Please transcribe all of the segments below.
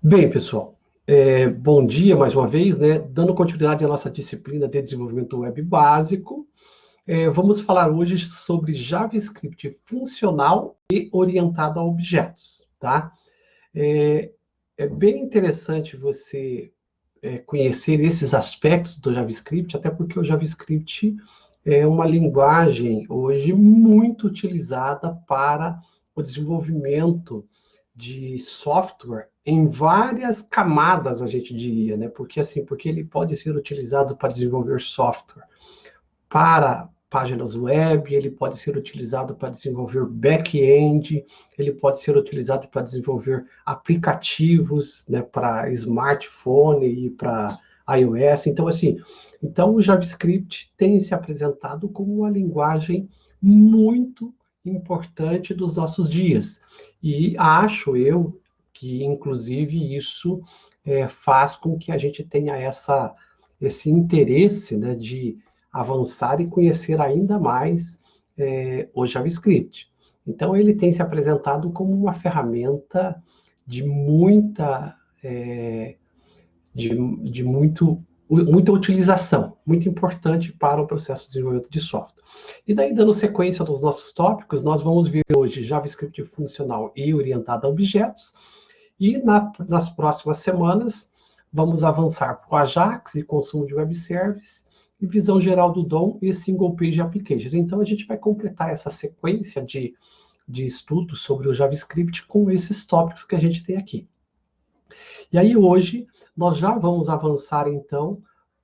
Bem, pessoal, bom dia mais uma vez, né? Dando continuidade à nossa disciplina de desenvolvimento web básico, vamos falar hoje sobre JavaScript funcional e orientado a objetos, tá? É, é bem interessante você conhecer esses aspectos do JavaScript, até porque o JavaScript é uma linguagem hoje muito utilizada para o desenvolvimento de software em várias camadas, a gente diria, né? Porque assim, porque ele pode ser utilizado para desenvolver software para páginas web, ele pode ser utilizado para desenvolver back-end, ele pode ser utilizado para desenvolver aplicativos, né, para smartphone e para iOS. Então, assim, então o JavaScript tem se apresentado como uma linguagem muito importante dos nossos dias. E acho eu que, inclusive, isso faz com que a gente tenha esse interesse, né, de avançar e conhecer ainda mais o JavaScript. Então, ele tem se apresentado como uma ferramenta de muita, muita utilização, muito importante para o processo de desenvolvimento de software. E daí, dando sequência nos nossos tópicos, nós vamos ver hoje JavaScript funcional e orientado a objetos, e nas próximas semanas vamos avançar para o Ajax e consumo de web service, e visão geral do DOM e single page applications. Então a gente vai completar essa sequência de estudos sobre o JavaScript com esses tópicos que a gente tem aqui. E aí hoje nós já vamos avançar então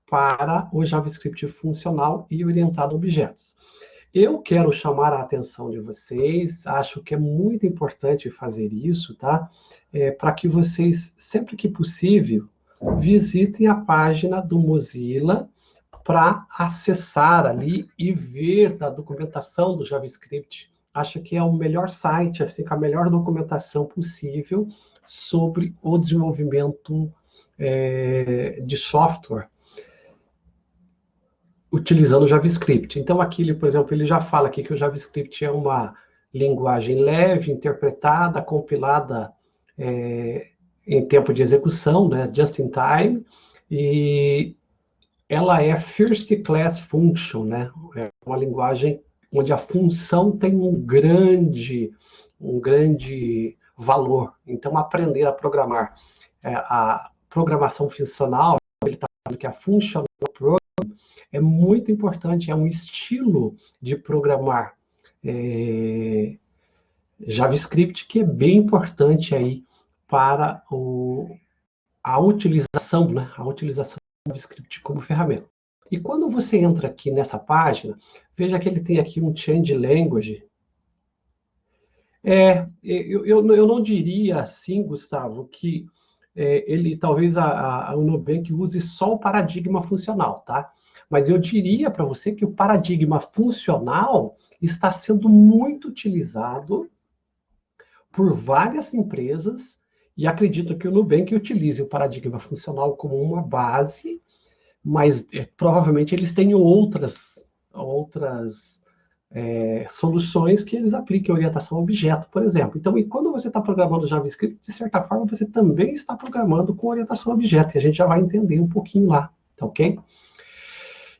para o JavaScript funcional e orientado a objetos. Eu quero chamar a atenção de vocês, acho que é muito importante fazer isso, tá? Para que vocês, sempre que possível, visitem a página do Mozilla para acessar ali e ver da documentação do JavaScript. Acho que é o melhor site, assim, com a melhor documentação possível sobre o desenvolvimento de software utilizando o JavaScript. Então, aqui, por exemplo, ele já fala aqui que o JavaScript é uma linguagem leve, interpretada, compilada em tempo de execução, né, just in time, e ela é first class function, né? É uma linguagem onde a função tem um grande valor. Então, aprender a programar a programação funcional, ele está falando que a functional program é muito importante, é um estilo de programar JavaScript que é bem importante aí para a utilização, né? A utilização do JavaScript como ferramenta. E quando você entra aqui nessa página, veja que ele tem aqui um change language. Eu não diria assim, Gustavo, que ele talvez o Nubank use só o paradigma funcional, tá? Mas eu diria para você que o paradigma funcional está sendo muito utilizado por várias empresas e acredito que o Nubank utilize o paradigma funcional como uma base, mas provavelmente eles têm outras soluções que eles apliquem orientação a objeto, por exemplo. Então, e quando você está programando JavaScript, de certa forma, você também está programando com orientação a objeto, e a gente já vai entender um pouquinho lá, tá ok?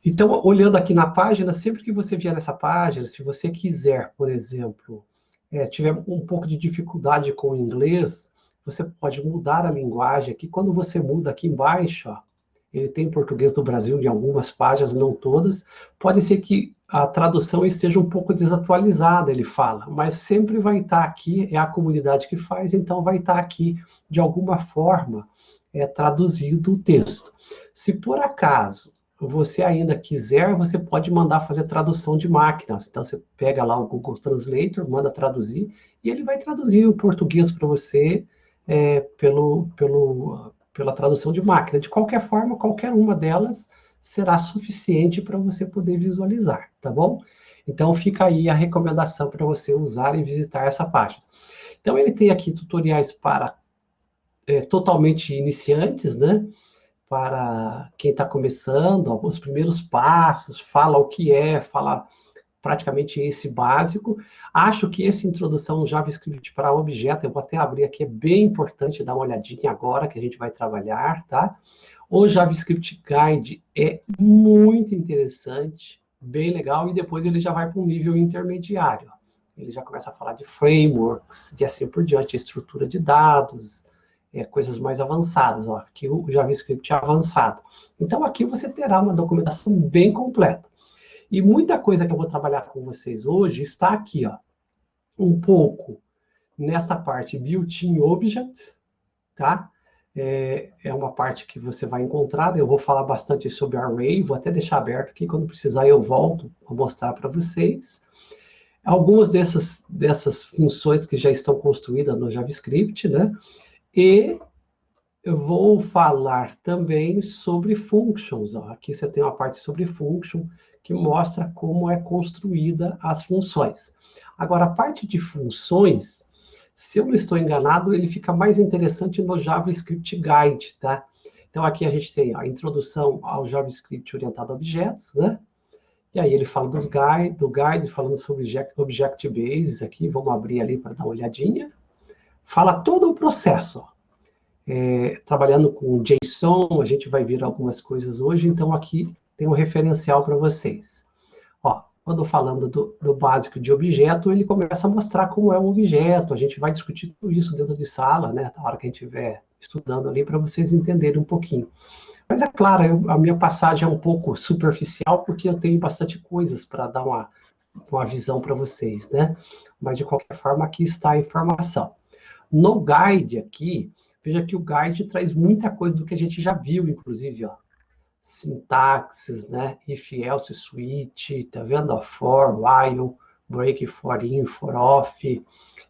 Então, olhando aqui na página, sempre que você vier nessa página, se você quiser, por exemplo, tiver um pouco de dificuldade com o inglês, você pode mudar a linguagem aqui. Quando você muda aqui embaixo, ó, ele tem português do Brasil em algumas páginas, não todas. Pode ser que a tradução esteja um pouco desatualizada, ele fala, mas sempre vai estar aqui, é a comunidade que faz, então vai estar aqui, de alguma forma, traduzido o texto. Se por acaso você ainda quiser, você pode mandar fazer tradução de máquinas. Então, você pega lá o Google Translator, manda traduzir, e ele vai traduzir o português para você pela tradução de máquina. De qualquer forma, qualquer uma delas será suficiente para você poder visualizar, tá bom? Então, fica aí a recomendação para você usar e visitar essa página. Então, ele tem aqui tutoriais para totalmente iniciantes, né? Para quem está começando, os primeiros passos, fala o que é, fala praticamente esse básico. Acho que essa introdução ao JavaScript para objeto, eu vou até abrir aqui, é bem importante dar uma olhadinha agora que a gente vai trabalhar, tá? O JavaScript Guide é muito interessante, bem legal, e depois ele já vai para um nível intermediário. Ele já começa a falar de frameworks, e assim por diante, estrutura de dados, coisas mais avançadas. Ó, aqui o JavaScript é avançado. Então aqui você terá uma documentação bem completa. E muita coisa que eu vou trabalhar com vocês hoje está aqui, ó, um pouco nesta parte Built-in Objects, tá? É uma parte que você vai encontrar. Eu vou falar bastante sobre Array, vou até deixar aberto aqui, quando precisar eu volto a mostrar para vocês. Algumas dessas funções que já estão construídas no JavaScript, né? E eu vou falar também sobre functions. Ó. Aqui você tem uma parte sobre function, que mostra como é construída as funções. Agora, a parte de funções, se eu não estou enganado, ele fica mais interessante no JavaScript Guide, tá? Então, aqui a gente tem a introdução ao JavaScript orientado a objetos, né? E aí ele fala do guide, falando sobre Object-Bases aqui, vamos abrir ali para dar uma olhadinha. Fala todo o processo, ó. Trabalhando com JSON, a gente vai ver algumas coisas hoje, então aqui tem um referencial para vocês. Ó, quando falando do básico de objeto, ele começa a mostrar como é um objeto, a gente vai discutir tudo isso dentro de sala, né, na hora que a gente estiver estudando ali, para vocês entenderem um pouquinho. Mas é claro, a minha passagem é um pouco superficial, porque eu tenho bastante coisas para dar uma visão para vocês, né? Mas, de qualquer forma, aqui está a informação. No guide aqui, veja que o guide traz muita coisa do que a gente já viu, inclusive, ó. Sintaxes, né? If, else, switch, tá vendo? Ó, for, while, break, for in, for off.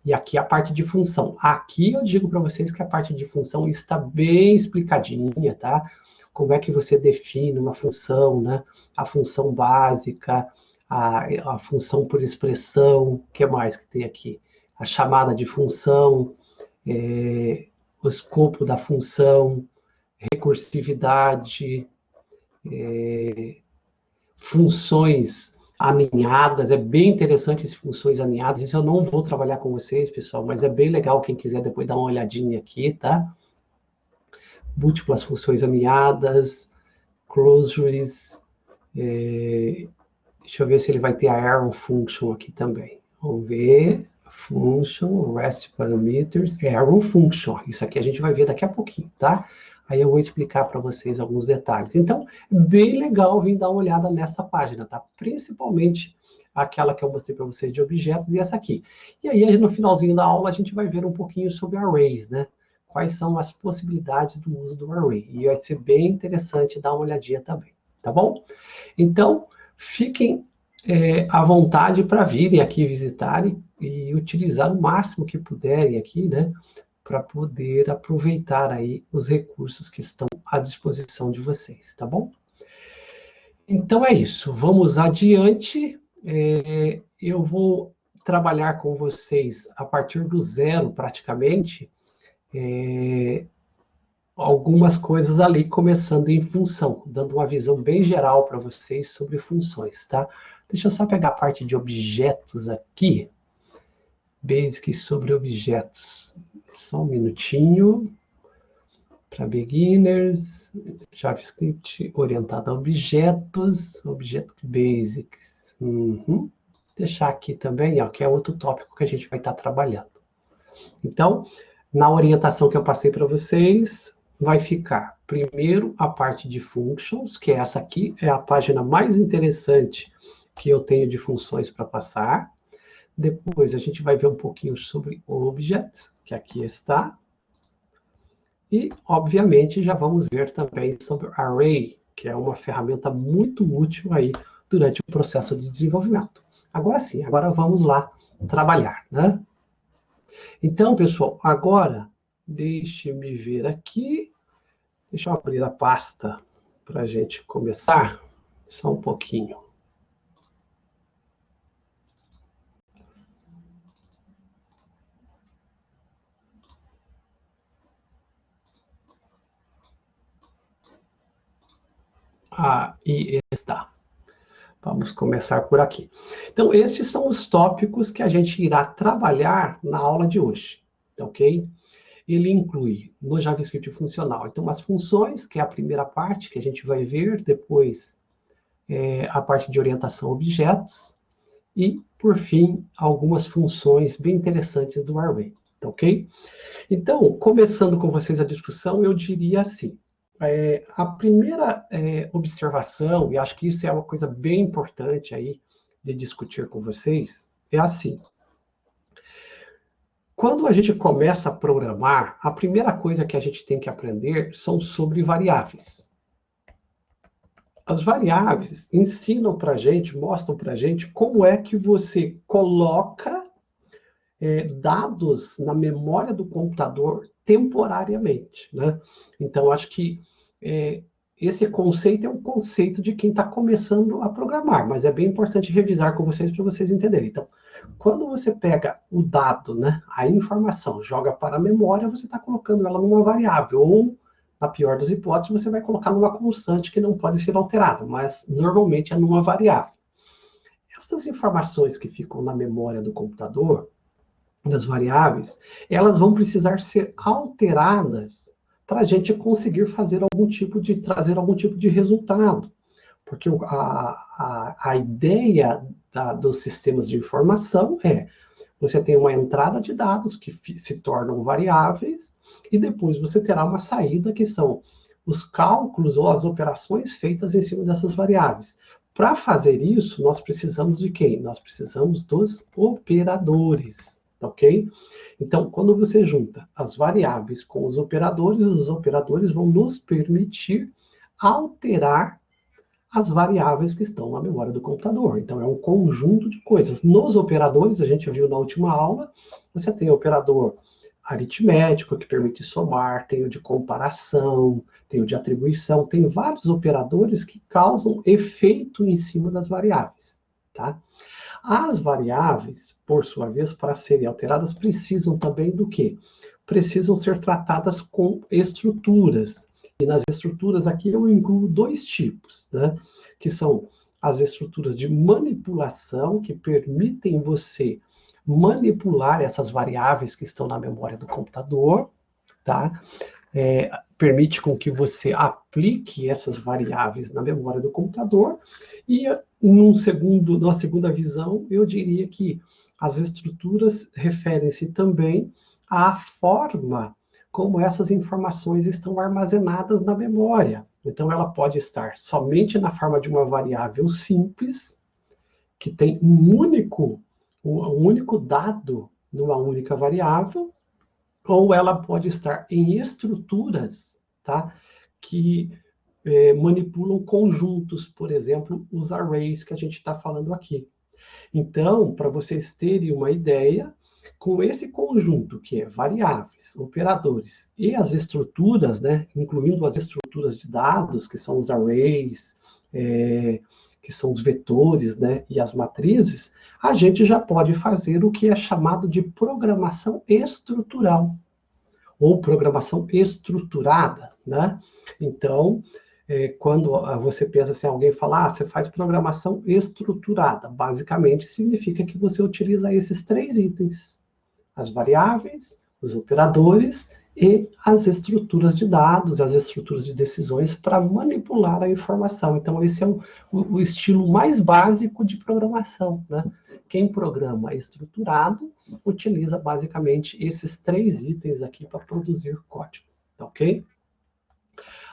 E aqui a parte de função. Aqui eu digo para vocês que a parte de função está bem explicadinha, tá? Como é que você define uma função, né? A função básica, a função por expressão, o que mais que tem aqui? A chamada de função, o escopo da função, recursividade, funções aninhadas, é bem interessante essas funções aninhadas, isso eu não vou trabalhar com vocês, pessoal, mas é bem legal, quem quiser depois dar uma olhadinha aqui, tá? Múltiplas funções aninhadas, closures, deixa eu ver se ele vai ter a arrow function aqui também. Vamos ver, function, rest parameters, arrow function. Isso aqui a gente vai ver daqui a pouquinho, tá? Aí eu vou explicar para vocês alguns detalhes. Então, bem legal vir dar uma olhada nessa página, tá? Principalmente aquela que eu mostrei para vocês de objetos e essa aqui. E aí, no finalzinho da aula, a gente vai ver um pouquinho sobre arrays, né? Quais são as possibilidades do uso do array. E vai ser bem interessante dar uma olhadinha também, tá bom? Então, fiquem à vontade para virem aqui visitarem e utilizar o máximo que puderem aqui, né? Para poder aproveitar aí os recursos que estão à disposição de vocês, tá bom? Então é isso, vamos adiante. Eu vou trabalhar com vocês a partir do zero, praticamente, algumas coisas ali, começando em função, dando uma visão bem geral para vocês sobre funções, tá? Deixa eu só pegar a parte de objetos aqui. Basic sobre objetos. Só um minutinho. Para beginners, JavaScript orientado a objetos, Object Basics. Deixar aqui também, ó, que é outro tópico que a gente vai estar trabalhando. Então, na orientação que eu passei para vocês, vai ficar primeiro a parte de functions, que é essa aqui, é a página mais interessante que eu tenho de funções para passar. Depois a gente vai ver um pouquinho sobre object, que aqui está. E, obviamente, já vamos ver também sobre array, que é uma ferramenta muito útil aí durante o processo de desenvolvimento. Agora sim, agora vamos lá trabalhar, né? Então, pessoal, agora deixe-me ver aqui. Deixa eu abrir a pasta para a gente começar. Só um pouquinho. Aí está. Vamos começar por aqui. Então, estes são os tópicos que a gente irá trabalhar na aula de hoje, ok? Ele inclui no JavaScript funcional, então, as funções, que é a primeira parte que a gente vai ver, depois a parte de orientação a objetos, e, por fim, algumas funções bem interessantes do Array, ok? Então, começando com vocês a discussão, eu diria assim, a primeira observação, e acho que isso é uma coisa bem importante aí de discutir com vocês, é assim. Quando a gente começa a programar, a primeira coisa que a gente tem que aprender são sobre variáveis. As variáveis ensinam para a gente, mostram para a gente como é que você coloca dados na memória do computador temporariamente, né? Então, acho que esse conceito é um conceito de quem está começando a programar, mas é bem importante revisar com vocês para vocês entenderem. Então, quando você pega o dado, né, a informação, joga para a memória, você está colocando ela numa variável, ou, na pior das hipóteses, você vai colocar numa constante que não pode ser alterada, mas normalmente é numa variável. Essas informações que ficam na memória do computador, das variáveis, elas vão precisar ser alteradas para a gente conseguir fazer trazer algum tipo de resultado. Porque a ideia dos sistemas de informação é você tem uma entrada de dados que se tornam variáveis e depois você terá uma saída que são os cálculos ou as operações feitas em cima dessas variáveis. Para fazer isso, nós precisamos de quem? Nós precisamos dos operadores, ok? Então, quando você junta as variáveis com os operadores vão nos permitir alterar as variáveis que estão na memória do computador. Então, é um conjunto de coisas. Nos operadores, a gente viu na última aula, você tem o operador aritmético, que permite somar, tem o de comparação, tem o de atribuição, tem vários operadores que causam efeito em cima das variáveis, tá? As variáveis, por sua vez, para serem alteradas, precisam também do quê? Precisam ser tratadas com estruturas. E nas estruturas aqui eu incluo dois tipos, né? Que são as estruturas de manipulação, que permitem você manipular essas variáveis que estão na memória do computador, tá? Permite com que você aplique essas variáveis na memória do computador, e numa segunda visão, eu diria que as estruturas referem-se também à forma como essas informações estão armazenadas na memória. Então, ela pode estar somente na forma de uma variável simples, que tem um único dado numa única variável, ou ela pode estar em estruturas, tá, que manipulam conjuntos, por exemplo, os arrays que a gente está falando aqui. Então, para vocês terem uma ideia, com esse conjunto que é variáveis, operadores e as estruturas, né, incluindo as estruturas de dados, que são os arrays, que são os vetores, né, e as matrizes, a gente já pode fazer o que é chamado de programação estrutural, ou programação estruturada, né? Então, quando você pensa assim, alguém fala, você faz programação estruturada, basicamente significa que você utiliza esses três itens: as variáveis, os operadores e as estruturas de dados, as estruturas de decisões para manipular a informação. Então, esse é o estilo mais básico de programação, né? Quem programa estruturado utiliza basicamente esses três itens aqui para produzir código, tá ok?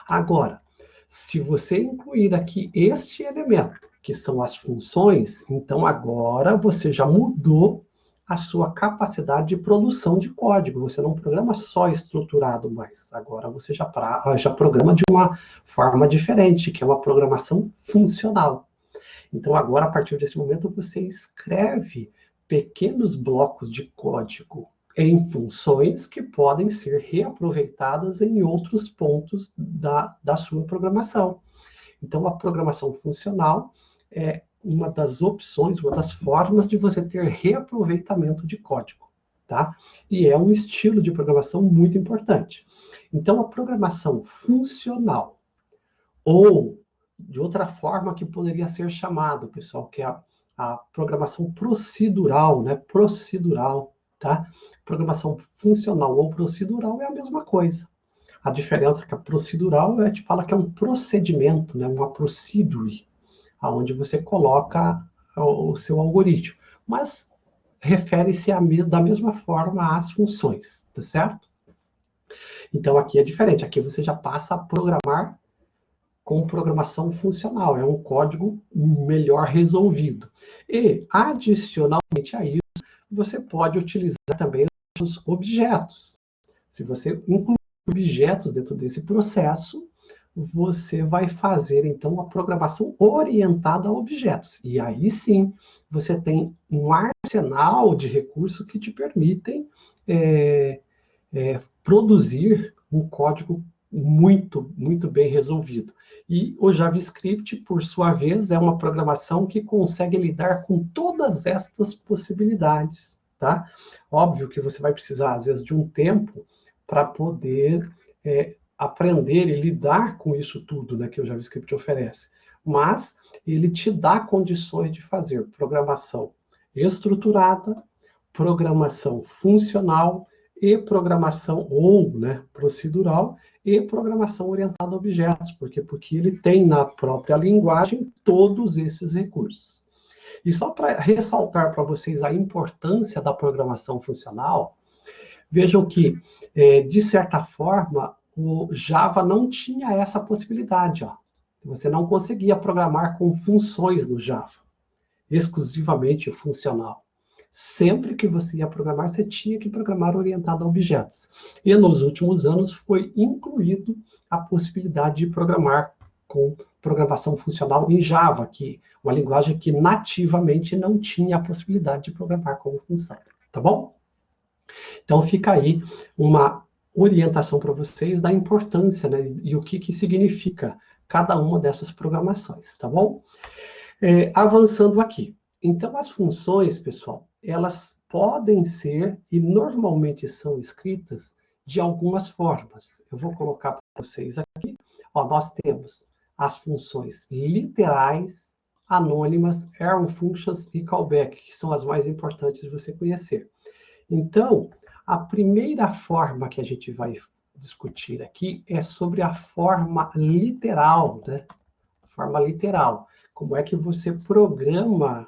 Agora, se você incluir aqui este elemento, que são as funções, então agora você já mudou a sua capacidade de produção de código. Você não programa só estruturado mais. Agora você já programa de uma forma diferente, que é uma programação funcional. Então agora, a partir desse momento, você escreve pequenos blocos de código em funções que podem ser reaproveitadas em outros pontos da sua programação. Então, a programação funcional é uma das opções, uma das formas de você ter reaproveitamento de código, tá? E é um estilo de programação muito importante. Então, a programação funcional ou de outra forma que poderia ser chamado, pessoal, que é a programação procedural, né? Procedural, tá? Programação funcional ou procedural é a mesma coisa. A diferença é que a procedural, a gente fala que é um procedimento, né? Uma procedure, onde você coloca o seu algoritmo. Mas refere-se da mesma forma às funções, tá certo? Então aqui é diferente, aqui você já passa a programar com programação funcional, é um código melhor resolvido. E, adicionalmente a isso, você pode utilizar também os objetos. Se você incluir objetos dentro desse processo, você vai fazer, então, uma programação orientada a objetos. E aí sim, você tem um arsenal de recursos que te permitem produzir um código muito bem resolvido. E o JavaScript, por sua vez, é uma programação que consegue lidar com todas estas possibilidades, tá? Óbvio que você vai precisar, às vezes, de um tempo para poder aprender e lidar com isso tudo, né, que o JavaScript oferece. Mas ele te dá condições de fazer programação estruturada, programação funcional e programação ou, né, procedural e programação orientada a objetos, porque ele tem na própria linguagem todos esses recursos. E só para ressaltar para vocês a importância da programação funcional, vejam que, de certa forma, o Java não tinha essa possibilidade. Ó. Você não conseguia programar com funções no Java, exclusivamente funcional. Sempre que você ia programar, você tinha que programar orientado a objetos. E nos últimos anos foi incluído a possibilidade de programar com programação funcional em Java, que é uma linguagem que nativamente não tinha a possibilidade de programar como função. Tá bom? Então fica aí uma orientação para vocês da importância, né, e o que significa cada uma dessas programações, tá bom? Avançando aqui. Então, as funções, pessoal, elas podem ser e normalmente são escritas de algumas formas. Eu vou colocar para vocês aqui. Ó, nós temos as funções literais, anônimas, arrow functions e callback, que são as mais importantes de você conhecer. Então, a primeira forma que a gente vai discutir aqui é sobre a forma literal, né? Forma literal. Como é que você programa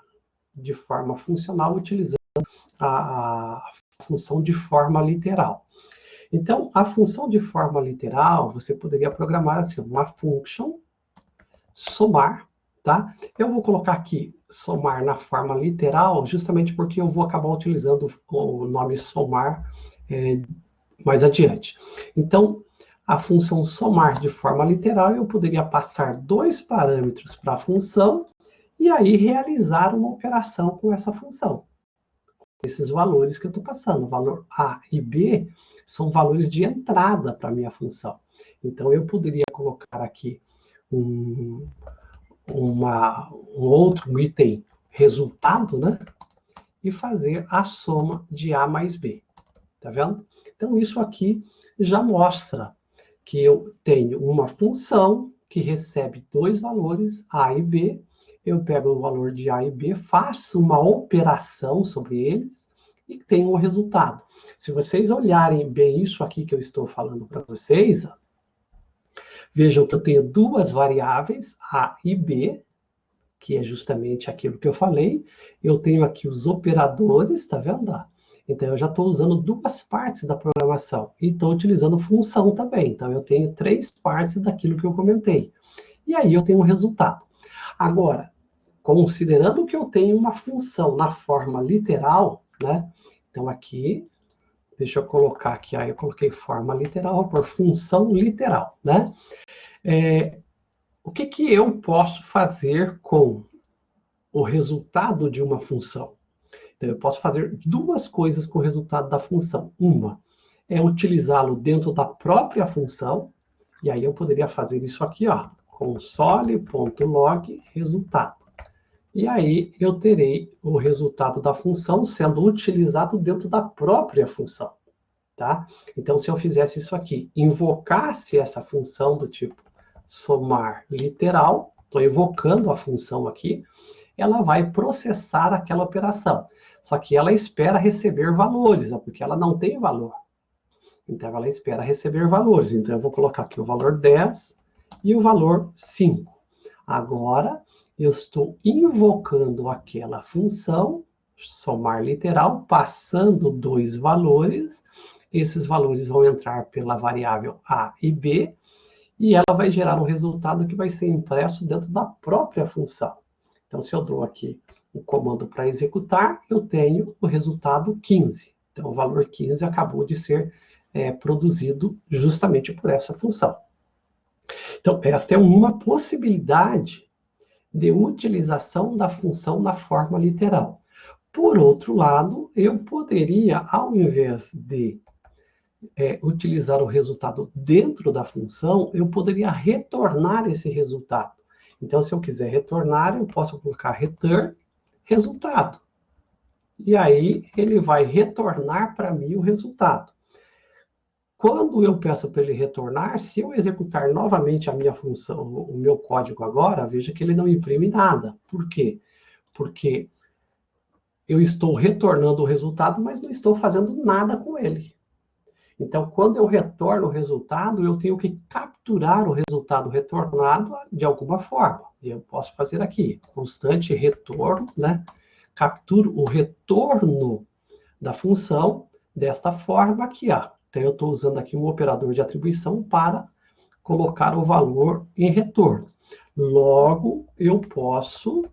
de forma funcional utilizando a função de forma literal. Então, a função de forma literal, você poderia programar assim, uma function somar, tá? Eu vou colocar aqui somar na forma literal, justamente porque eu vou acabar utilizando o nome somar mais adiante. Então, a função somar de forma literal, eu poderia passar 2 parâmetros para a função e aí realizar uma operação com essa função. Esses valores que eu estou passando, o valor A e B, são valores de entrada para a minha função. Então, eu poderia colocar aqui um outro item resultado, né? E fazer a soma de A mais B. Tá vendo? Então, isso aqui já mostra que eu tenho uma função que recebe 2 valores, A e B. Eu pego o valor de A e B, faço uma operação sobre eles e tenho o resultado. Se vocês olharem bem isso aqui que eu estou falando para vocês, vejam que eu tenho 2 variáveis, A e B, que é justamente aquilo que eu falei. Eu tenho aqui os operadores, tá vendo? Então, eu já estou usando 2 partes da programação. E estou utilizando função também. Então, eu tenho 3 partes daquilo que eu comentei. E aí, eu tenho um resultado. Agora, considerando que eu tenho uma função na forma literal, né? Então, aqui, deixa eu colocar aqui, aí eu coloquei forma literal por função literal, né? O que eu posso fazer com o resultado de uma função? Então, eu posso fazer 2 coisas com o resultado da função. Uma é utilizá-lo dentro da própria função, e aí eu poderia fazer isso aqui, ó, console.log resultado. E aí eu terei o resultado da função sendo utilizado dentro da própria função, tá? Então, se eu fizesse isso aqui, invocasse essa função do tipo somar literal, estou evocando a função aqui, ela vai processar aquela operação. Só que ela espera receber valores, porque ela não tem valor. Então, ela espera receber valores. Então, eu vou colocar aqui o valor 10 e o valor 5. Agora, eu estou invocando aquela função, somar literal, passando dois valores. Esses valores vão entrar pela variável A e B, e ela vai gerar um resultado que vai ser impresso dentro da própria função. Então, se eu dou aqui o comando para executar, eu tenho o resultado 15. Então, o valor 15 acabou de ser produzido justamente por essa função. Então, esta é uma possibilidade de utilização da função na forma literal. Por outro lado, eu poderia, ao invés de utilizar o resultado dentro da função, eu poderia retornar esse resultado. Então, se eu quiser retornar, eu posso colocar return resultado. E aí, ele vai retornar para mim o resultado. Quando eu peço para ele retornar, se eu executar novamente a minha função, o meu código agora, veja que ele não imprime nada. Por quê? Porque eu estou retornando o resultado, mas não estou fazendo nada com ele. Então, quando eu retorno o resultado, eu tenho que capturar o resultado retornado de alguma forma. E eu posso fazer aqui, constante retorno, né? Capturo o retorno da função desta forma aqui, ó. Então, eu estou usando aqui um operador de atribuição para colocar o valor em retorno. Logo, eu posso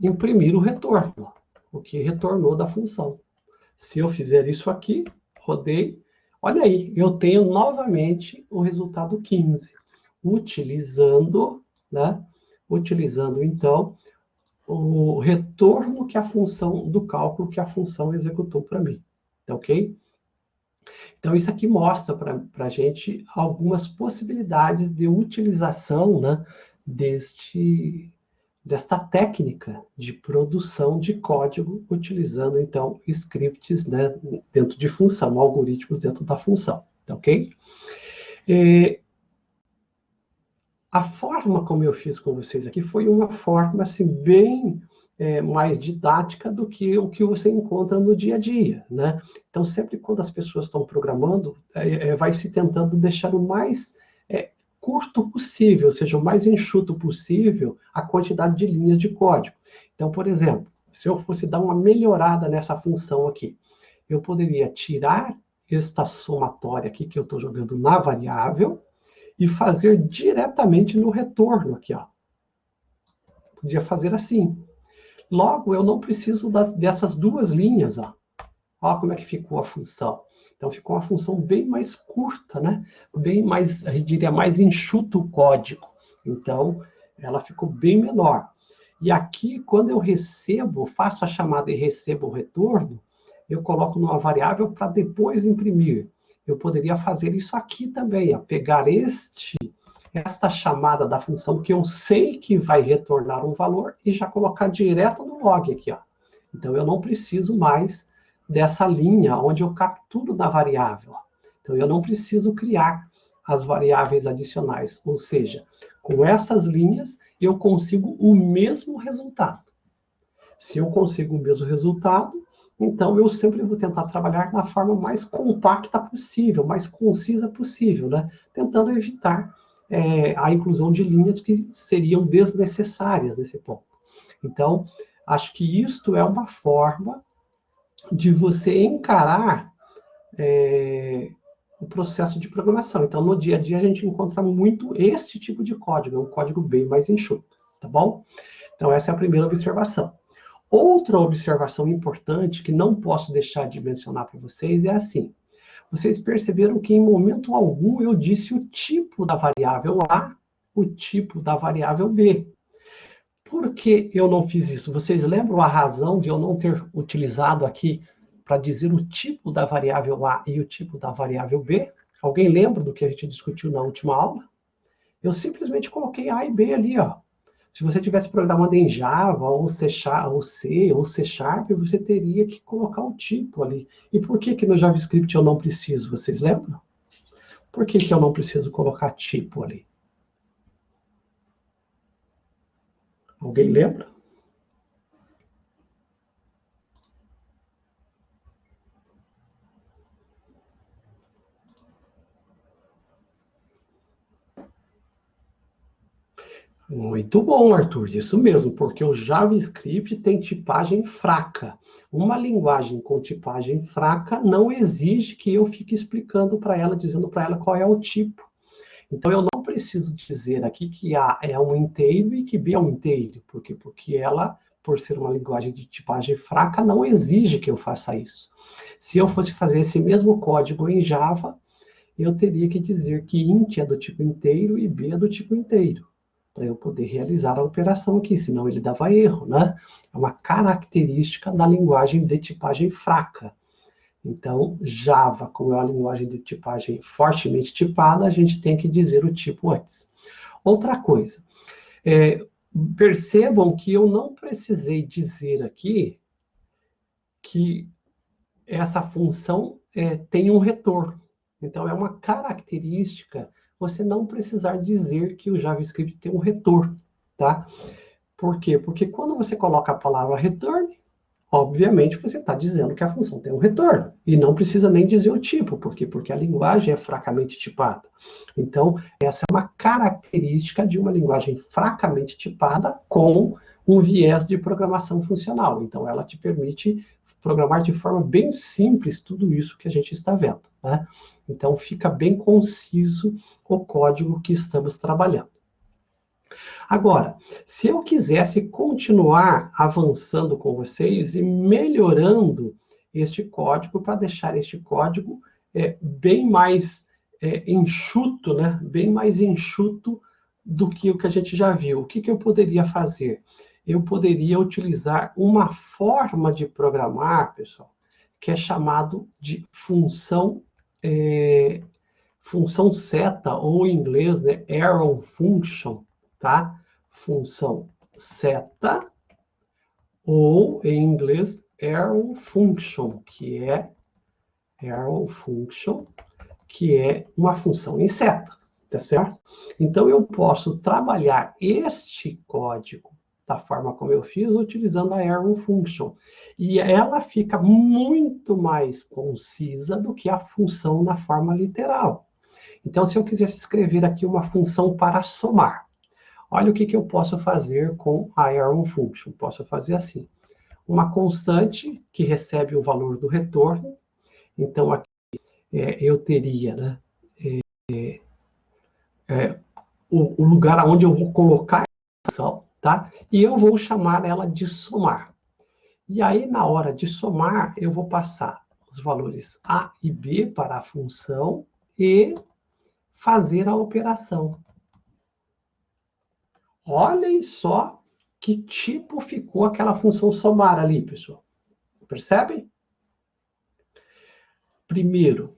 imprimir o retorno, o que retornou da função. Se eu fizer isso aqui, rodei, olha aí, eu tenho novamente o resultado 15, utilizando, né, então, o retorno que a função do cálculo que a função executou para mim, ok? Então, isso aqui mostra para a gente algumas possibilidades de utilização, né, desta técnica de produção de código, utilizando, então, scripts, né, dentro de função, algoritmos dentro da função, ok? A forma como eu fiz com vocês aqui foi uma forma, assim, bem mais didática do que o que você encontra no dia a dia, né? Então, sempre quando as pessoas estão programando, vai se tentando deixar o mais curto possível, ou seja, o mais enxuto possível, a quantidade de linhas de código. Então, por exemplo, se eu fosse dar uma melhorada nessa função aqui, eu poderia tirar esta somatória aqui que eu estou jogando na variável e fazer diretamente no retorno aqui, ó. Podia fazer assim. Logo, eu não preciso dessas duas linhas, ó. Olha como é que ficou a função. Então, ficou uma função bem mais curta, né? Bem mais, eu diria, mais enxuto o código. Então, ela ficou bem menor. E aqui, quando eu recebo, faço a chamada e recebo o retorno, eu coloco numa variável para depois imprimir. Eu poderia fazer isso aqui também, ó, pegar esta chamada da função que eu sei que vai retornar um valor e já colocar direto no log aqui, ó. Então, eu não preciso mais dessa linha onde eu capturo na variável. Então, eu não preciso criar as variáveis adicionais. Ou seja, com essas linhas, eu consigo o mesmo resultado. Se eu consigo o mesmo resultado, então eu sempre vou tentar trabalhar na forma mais compacta possível, mais concisa possível, né? Tentando evitar a inclusão de linhas que seriam desnecessárias nesse ponto. Então, acho que isto é uma forma de você encarar o processo de programação. Então, no dia a dia, a gente encontra muito esse tipo de código, é um código bem mais enxuto, tá bom? Então, essa é a primeira observação. Outra observação importante, que não posso deixar de mencionar para vocês, é assim. Vocês perceberam que em momento algum eu disse o tipo da variável A, o tipo da variável B. Por que eu não fiz isso? Vocês lembram a razão de eu não ter utilizado aqui para dizer o tipo da variável A e o tipo da variável B? Alguém lembra do que a gente discutiu na última aula? Eu simplesmente coloquei A e B ali, ó. Se você tivesse programado em Java, ou C, ou C Sharp, você teria que colocar o tipo ali. E por que no JavaScript eu não preciso? Vocês lembram? Por que eu não preciso colocar tipo ali? Alguém lembra? Muito bom, Arthur, isso mesmo, porque o JavaScript tem tipagem fraca. Uma linguagem com tipagem fraca não exige que eu fique explicando para ela, dizendo para ela qual é o tipo. Então, eu não preciso dizer aqui que A é um inteiro e que B é um inteiro. Por quê? Porque ela, por ser uma linguagem de tipagem fraca, não exige que eu faça isso. Se eu fosse fazer esse mesmo código em Java, eu teria que dizer que int é do tipo inteiro e B é do tipo inteiro, para eu poder realizar a operação aqui, senão ele dava erro, né? É uma característica da linguagem de tipagem fraca. Então, Java, como é uma linguagem de tipagem fortemente tipada, a gente tem que dizer o tipo antes. Outra coisa, percebam que eu não precisei dizer aqui que essa função tem um retorno. Então, é uma característica você não precisar dizer que o JavaScript tem um retorno, tá? Por quê? Porque quando você coloca a palavra return, obviamente você está dizendo que a função tem um retorno. E não precisa nem dizer o tipo. Por quê? Porque a linguagem é fracamente tipada. Então, essa é uma característica de uma linguagem fracamente tipada com um viés de programação funcional. Então, ela te permite programar de forma bem simples tudo isso que a gente está vendo, né? Então, fica bem conciso o código que estamos trabalhando. Agora, se eu quisesse continuar avançando com vocês e melhorando este código para deixar este código bem mais enxuto, né? Bem mais enxuto do que o que a gente já viu. O que eu poderia fazer? Eu poderia utilizar uma forma de programar, pessoal, que é chamado de função seta, ou em inglês, né, arrow function, tá? Função seta, ou em inglês, arrow function, que é uma função em seta, tá certo? Então, eu posso trabalhar este código da forma como eu fiz, utilizando a arrow function. E ela fica muito mais concisa do que a função na forma literal. Então, se eu quisesse escrever aqui uma função para somar, olha o que eu posso fazer com a arrow function. Posso fazer assim, uma constante que recebe o valor do retorno. Então, aqui eu teria, né, o lugar onde eu vou colocar a função, tá? E eu vou chamar ela de somar. E aí, na hora de somar, eu vou passar os valores A e B para a função e fazer a operação. Olhem só que tipo ficou aquela função somar ali, pessoal. Percebem? Primeiro,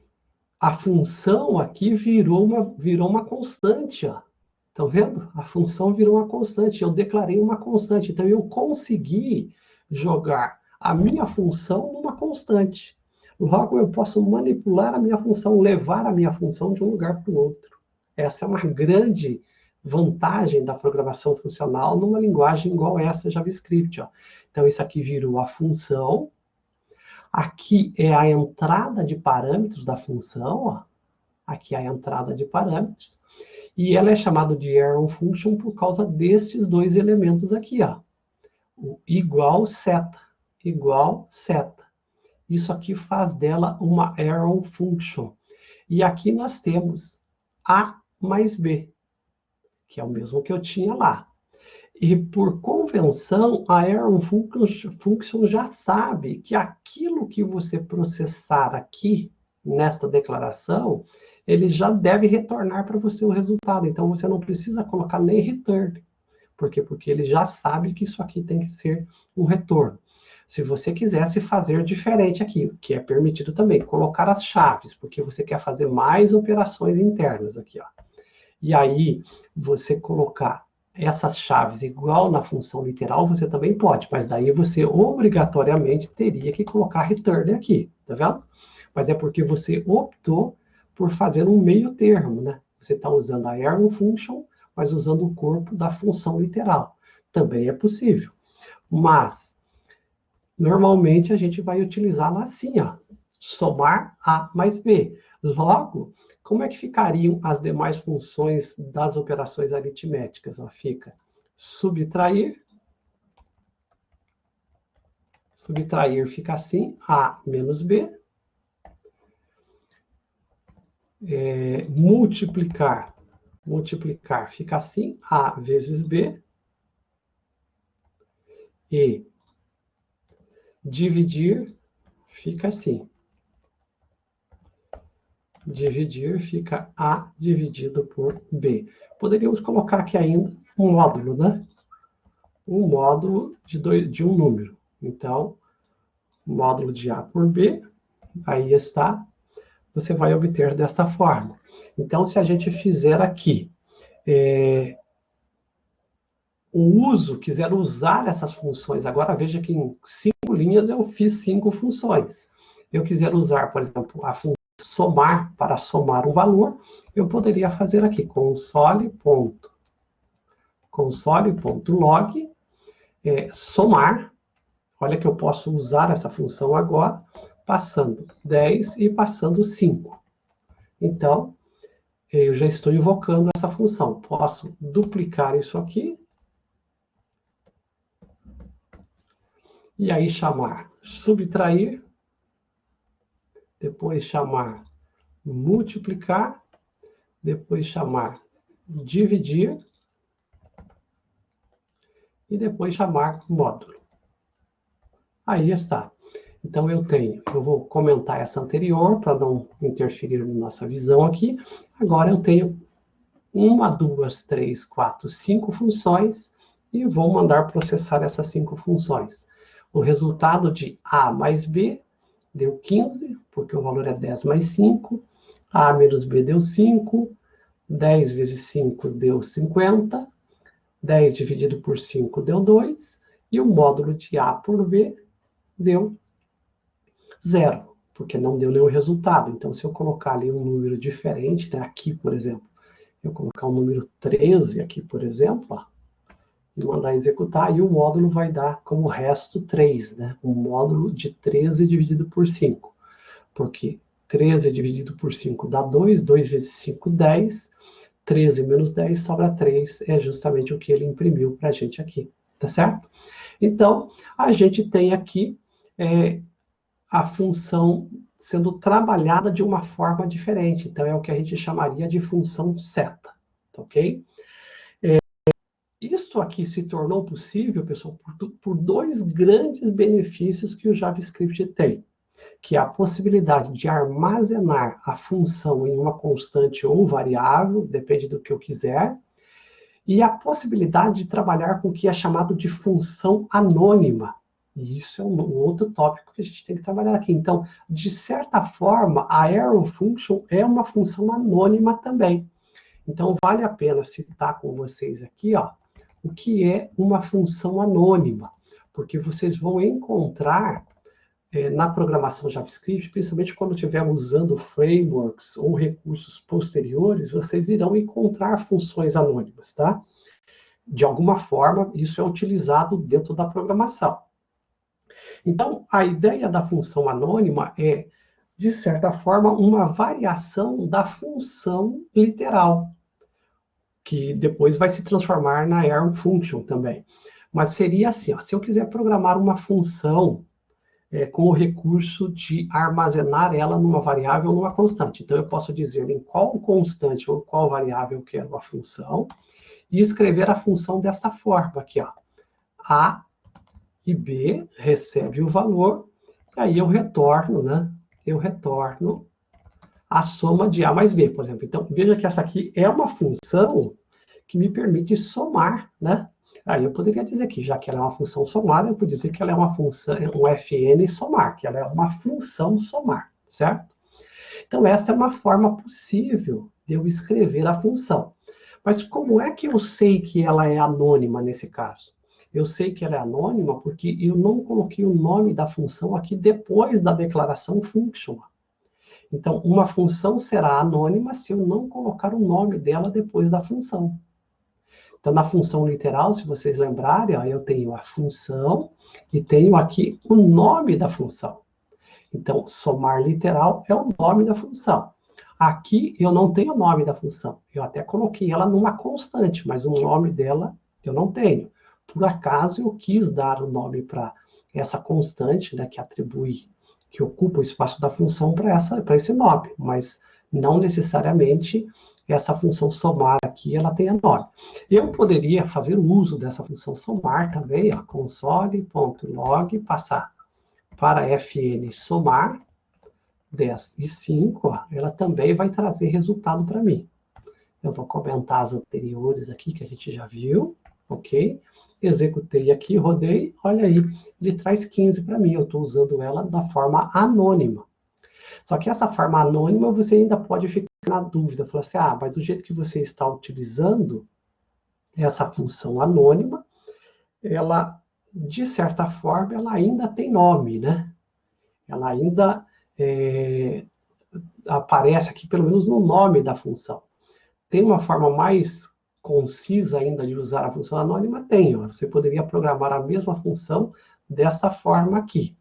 a função aqui virou uma constante, ó. Estão vendo? A função virou uma constante. Eu declarei uma constante. Então, eu consegui jogar a minha função numa constante. Logo, eu posso manipular a minha função, levar a minha função de um lugar para o outro. Essa é uma grande vantagem da programação funcional numa linguagem igual essa, JavaScript. Ó. Então, isso aqui virou a função. Aqui é a entrada de parâmetros da função. Ó. Aqui é a entrada de parâmetros. E ela é chamada de arrow function por causa destes dois elementos aqui. Ó. O igual seta. Igual seta. Isso aqui faz dela uma arrow function. E aqui nós temos A mais B, que é o mesmo que eu tinha lá. E por convenção, a arrow function já sabe que aquilo que você processar aqui, nesta declaração, ele já deve retornar para você o resultado. Então, você não precisa colocar nem return. Por quê? Porque ele já sabe que isso aqui tem que ser um retorno. Se você quisesse fazer diferente aqui, o que é permitido também, colocar as chaves, porque você quer fazer mais operações internas aqui, ó. E aí, você colocar essas chaves igual na função literal, você também pode, mas daí você obrigatoriamente teria que colocar return aqui, tá vendo? Mas é porque você optou por fazer um meio termo, né? Você está usando a arrow function, mas usando o corpo da função literal. Também é possível. Mas, normalmente, a gente vai utilizá-la assim, ó. Somar A mais B. Logo, como é que ficariam as demais funções das operações aritméticas? Ó, fica subtrair. Subtrair fica assim, A menos B. Multiplicar. Multiplicar fica assim, A vezes B. E dividir fica assim. Dividir fica A dividido por B. Poderíamos colocar aqui ainda um módulo, né? Um módulo de um número. Então, módulo de A por B, aí está, você vai obter desta forma. Então, se a gente fizer aqui quiser usar essas funções, agora veja que em 5 linhas eu fiz 5 funções. Eu quiser usar, por exemplo, a função somar para somar um valor, eu poderia fazer aqui console.log, somar. Olha que eu posso usar essa função agora, passando 10 e passando 5. Então, eu já estou invocando essa função. Posso duplicar isso aqui. E aí chamar subtrair. Depois chamar multiplicar. Depois chamar dividir. E depois chamar módulo. Aí está. Então, eu vou comentar essa anterior, para não interferir na nossa visão aqui. Agora, eu tenho 1, 2, 3, 4, 5 funções, e vou mandar processar essas 5 funções. O resultado de A mais B deu 15, porque o valor é 10 mais 5. A menos B deu 5. 10 vezes 5 deu 50. 10 dividido por 5 deu 2. E o módulo de A por B deu 0, porque não deu nenhum resultado. Então, se eu colocar ali um número diferente, né, aqui, por exemplo, eu colocar o número 13 aqui, por exemplo, ó, e mandar executar, e o módulo vai dar como resto 3, né? Um módulo de 13 dividido por 5. Porque 13 dividido por 5 dá 2, 2 vezes 5, 10. 13 menos 10 sobra 3, é justamente o que ele imprimiu para a gente aqui, tá certo? Então, a gente tem aqui a função sendo trabalhada de uma forma diferente. Então, é o que a gente chamaria de função seta, ok? Isso aqui se tornou possível, pessoal, por 2 grandes benefícios que o JavaScript tem, que é a possibilidade de armazenar a função em uma constante ou variável, depende do que eu quiser, e a possibilidade de trabalhar com o que é chamado de função anônima. E isso é um outro tópico que a gente tem que trabalhar aqui. Então, de certa forma, a arrow function é uma função anônima também. Então, vale a pena citar com vocês aqui, ó, o que é uma função anônima, porque vocês vão encontrar na programação JavaScript, principalmente quando estiver usando frameworks ou recursos posteriores, vocês irão encontrar funções anônimas, tá? De alguma forma, isso é utilizado dentro da programação. Então, a ideia da função anônima é, de certa forma, uma variação da função literal, que depois vai se transformar na arrow function também. Mas seria assim, ó, se eu quiser programar uma função com o recurso de armazenar ela numa variável ou numa constante. Então, eu posso dizer em qual constante ou qual variável eu quero a função, e escrever a função desta forma aqui, ó. A e B recebe o valor, e aí eu retorno, né? Eu retorno a soma de A mais B, por exemplo. Então, veja que essa aqui é uma função que me permite somar, né? Aí eu poderia dizer que, já que ela é uma função somada, eu poderia dizer que ela é uma função, um fn somar, que ela é uma função somar, certo? Então, essa é uma forma possível de eu escrever a função. Mas como é que eu sei que ela é anônima nesse caso? Eu sei que ela é anônima porque eu não coloquei o nome da função aqui depois da declaração function. Então, uma função será anônima se eu não colocar o nome dela depois da função. Então, na função literal, se vocês lembrarem, ó, eu tenho a função e tenho aqui o nome da função. Então, somar literal é o nome da função. Aqui eu não tenho o nome da função. Eu até coloquei ela numa constante, mas o nome dela eu não tenho. Por acaso eu quis dar o nome para essa constante, né, que atribui, que ocupa o espaço da função para esse nome, mas não necessariamente essa função somar aqui ela tenha nome. Eu poderia fazer uso dessa função somar também, ó, console.log, passar para fn somar 10 e 5, ó, ela também vai trazer resultado para mim. Eu vou comentar as anteriores aqui, que a gente já viu, ok? Executei aqui, rodei, olha aí, ele traz 15 para mim, eu estou usando ela da forma anônima. Só que essa forma anônima, você ainda pode ficar na dúvida, falar assim, ah, mas do jeito que você está utilizando essa função anônima, ela, de certa forma, ela ainda tem nome, né? Ela ainda aparece aqui, pelo menos no nome da função. Tem uma forma mais concisa ainda de usar a função anônima? Tem. Ó. Você poderia programar a mesma função dessa forma aqui.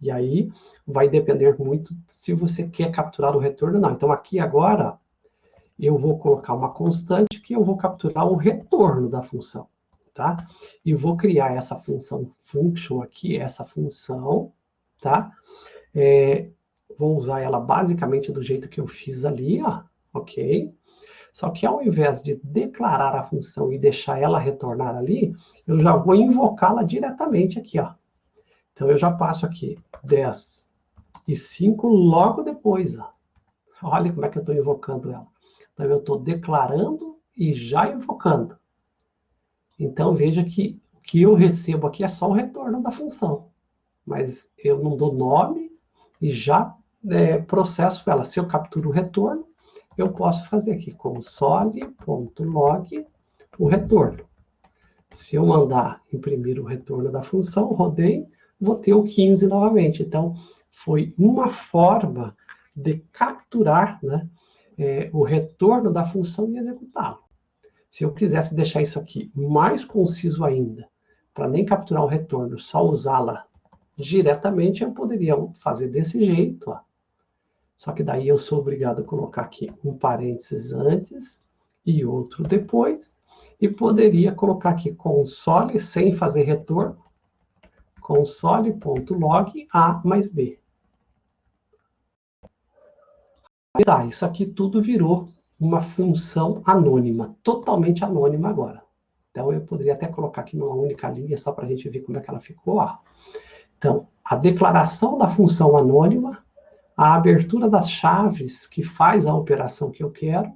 E aí vai depender muito se você quer capturar o retorno ou não. Então aqui agora eu vou colocar uma constante que eu vou capturar o retorno da função. Tá? E vou criar essa função function aqui, essa função, tá? Vou usar ela basicamente do jeito que eu fiz ali, ó, ok? Só que ao invés de declarar a função e deixar ela retornar ali, eu já vou invocá-la diretamente aqui, ó. Então eu já passo aqui 10 e 5 logo depois, ó. Olha como é que eu estou invocando ela. Então eu estou declarando e já invocando. Então veja que o que eu recebo aqui é só o retorno da função. Mas eu não dou nome e já processo ela. Se eu capturo o retorno, eu posso fazer aqui console.log o retorno. Se eu mandar imprimir o retorno da função, rodei, vou ter o 15 novamente. Então, foi uma forma de capturar, né, o retorno da função e executá-lo. Se eu quisesse deixar isso aqui mais conciso ainda, para nem capturar o retorno, só usá-la diretamente, eu poderia fazer desse jeito, ó. Só que daí eu sou obrigado a colocar aqui um parênteses antes e outro depois. E poderia colocar aqui console sem fazer retorno, console.log A mais B. Tá, isso aqui tudo virou uma função anônima, totalmente anônima agora. Então eu poderia até colocar aqui numa única linha, só para a gente ver como é que ela ficou. Ó. Então, a declaração da função anônima, a abertura das chaves que faz a operação que eu quero,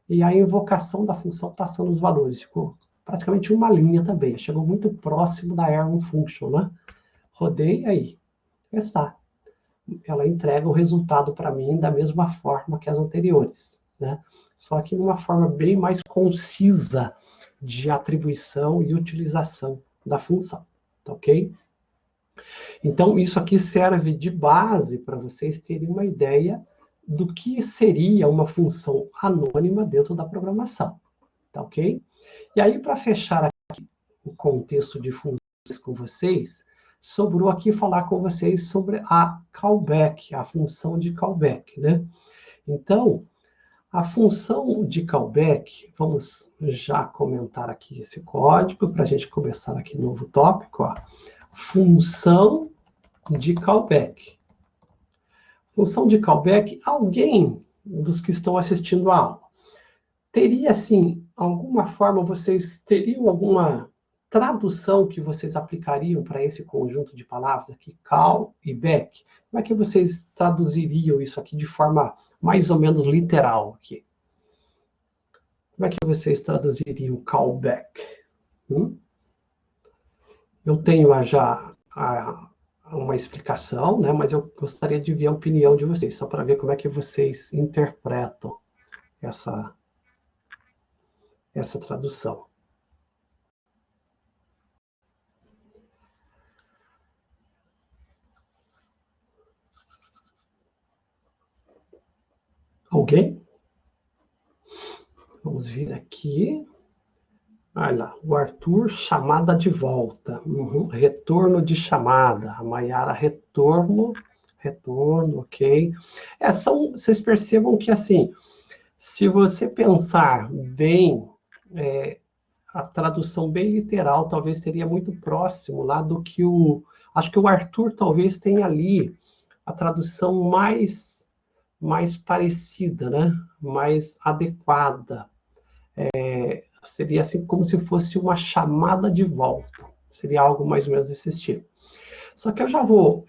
e a invocação da função passando os valores. Ficou praticamente uma linha também. Chegou muito próximo da Error Function, né? Rodei aí. Está. Ela entrega o resultado para mim da mesma forma que as anteriores, né? Só que numa forma bem mais concisa de atribuição e utilização da função. Tá ok? Então, isso aqui serve de base para vocês terem uma ideia do que seria uma função anônima dentro da programação. Tá ok? E aí, para fechar aqui o contexto de funções com vocês, sobrou aqui falar com vocês sobre a callback, a função de callback, né? Então, a função de callback, vamos já comentar aqui esse código para a gente começar aqui no novo tópico, ó. Função de callback. Função de callback, alguém dos que estão assistindo a aula, teria, assim, alguma forma, vocês teriam alguma tradução que vocês aplicariam para esse conjunto de palavras aqui, call e back? Como é que vocês traduziriam isso aqui de forma mais ou menos literal aqui? Como é que vocês traduziriam callback? Eu tenho já uma explicação, né, mas eu gostaria de ver a opinião de vocês, só para ver como é que vocês interpretam essa tradução. Alguém? Vamos vir aqui. Olha lá, o Arthur, chamada de volta. Uhum. Retorno de chamada. A Mayara, retorno. Retorno, ok. Vocês percebam que, assim, se você pensar bem, a tradução bem literal talvez seria muito próximo lá do que o... Acho que o Arthur talvez tenha ali a tradução mais parecida, né? Mais adequada. Seria assim como se fosse uma chamada de volta. Seria algo mais ou menos desse estilo. Só que eu já vou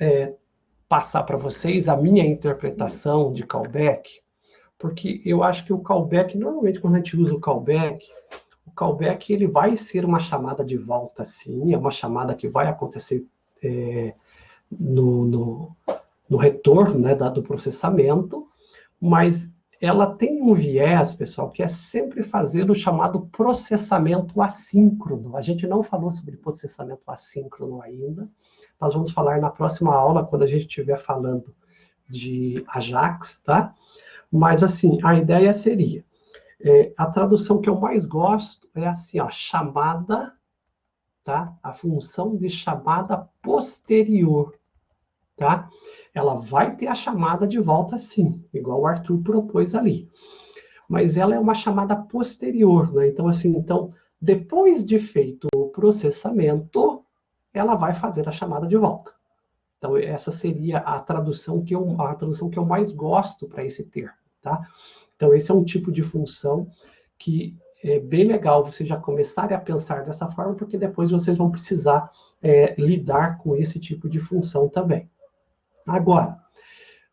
passar para vocês a minha interpretação de callback, porque eu acho que o callback, normalmente quando a gente usa o callback ele vai ser uma chamada de volta, sim, é uma chamada que vai acontecer no, no, no retorno, né, do processamento, mas ela tem um viés, pessoal, que é sempre fazer o chamado processamento assíncrono. A gente não falou sobre processamento assíncrono ainda. Nós vamos falar na próxima aula, quando a gente estiver falando de Ajax, tá? Mas, assim, a ideia seria... a tradução que eu mais gosto é assim, ó, chamada, tá? A função de chamada posterior, tá? Ela vai ter a chamada de volta sim, igual o Arthur propôs ali. Mas ela é uma chamada posterior, né? Então, assim, depois de feito o processamento, ela vai fazer a chamada de volta. Então, essa seria a tradução que eu mais gosto para esse termo, tá? Então, esse é um tipo de função que é bem legal vocês já começarem a pensar dessa forma, porque depois vocês vão precisar lidar com esse tipo de função também. Agora,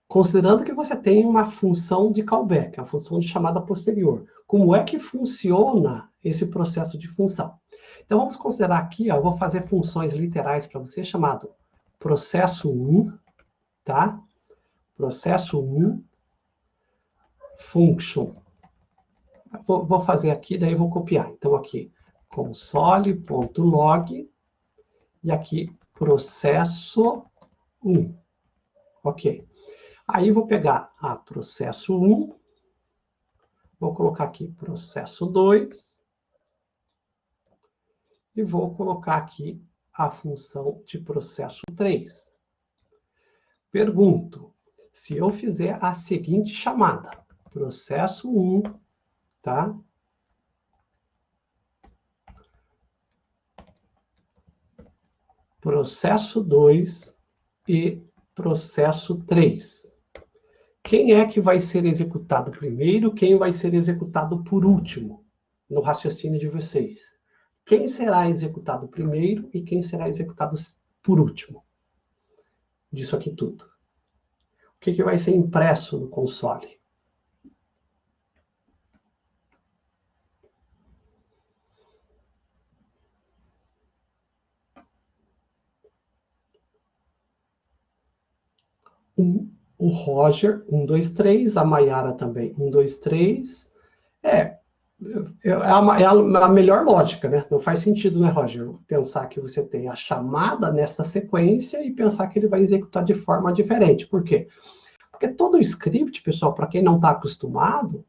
considerando que você tem uma função de callback, a função de chamada posterior, como é que funciona esse processo de função? Então, vamos considerar aqui, ó, eu vou fazer funções literais para você, chamado processo 1, tá? Processo 1, function. Vou fazer aqui, daí vou copiar. Então, aqui, console.log, e aqui, processo 1. Ok. Aí, vou pegar a processo 1, vou colocar aqui processo 2, e vou colocar aqui a função de processo 3. Pergunto, se eu fizer a seguinte chamada, processo 1, tá? Processo 2 e processo 3. Quem é que vai ser executado primeiro? Quem vai ser executado por último? No raciocínio de vocês. Quem será executado primeiro e quem será executado por último? Disso aqui tudo. O que vai ser impresso no console? O Roger, 1, 2, 3. A Mayara também, 1, 2, 3. É a melhor lógica, né? Não faz sentido, né, Roger? Pensar que você tem a chamada nessa sequência e pensar que ele vai executar de forma diferente. Por quê? Porque todo script, pessoal, para quem não está acostumado,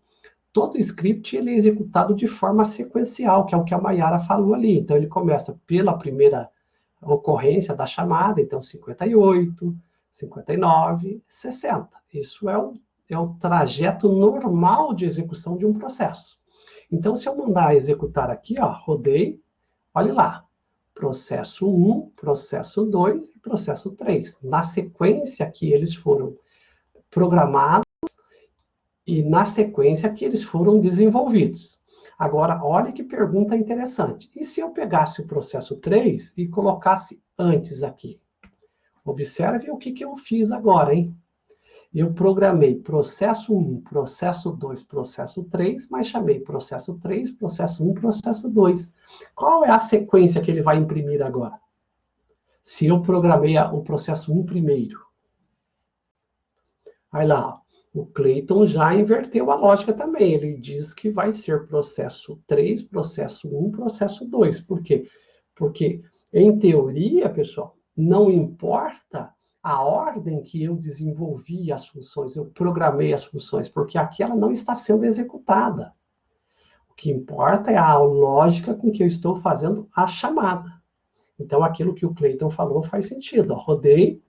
todo script ele é executado de forma sequencial, que é o que a Mayara falou ali. Então, ele começa pela primeira ocorrência da chamada, então 58, 59, 60. Isso é o trajeto normal de execução de um processo. Então, se eu mandar executar aqui, ó, rodei, olha lá, processo 1, processo 2 e processo 3. Na sequência que eles foram programados e na sequência que eles foram desenvolvidos. Agora, olha que pergunta interessante. E se eu pegasse o processo 3 e colocasse antes aqui? Observe o que eu fiz agora, hein? Eu programei processo 1, processo 2, processo 3, mas chamei processo 3, processo 1, processo 2. Qual é a sequência que ele vai imprimir agora? Se eu programei o processo 1 primeiro. Aí lá, o Clayton já inverteu a lógica também. Ele diz que vai ser processo 3, processo 1, processo 2. Por quê? Porque, em teoria, pessoal, não importa a ordem que eu desenvolvi as funções, eu programei as funções, porque aqui ela não está sendo executada. que importa é a lógica com que eu estou fazendo a chamada. Então, aquilo que o Cleiton falou faz sentido. Ó, rodei,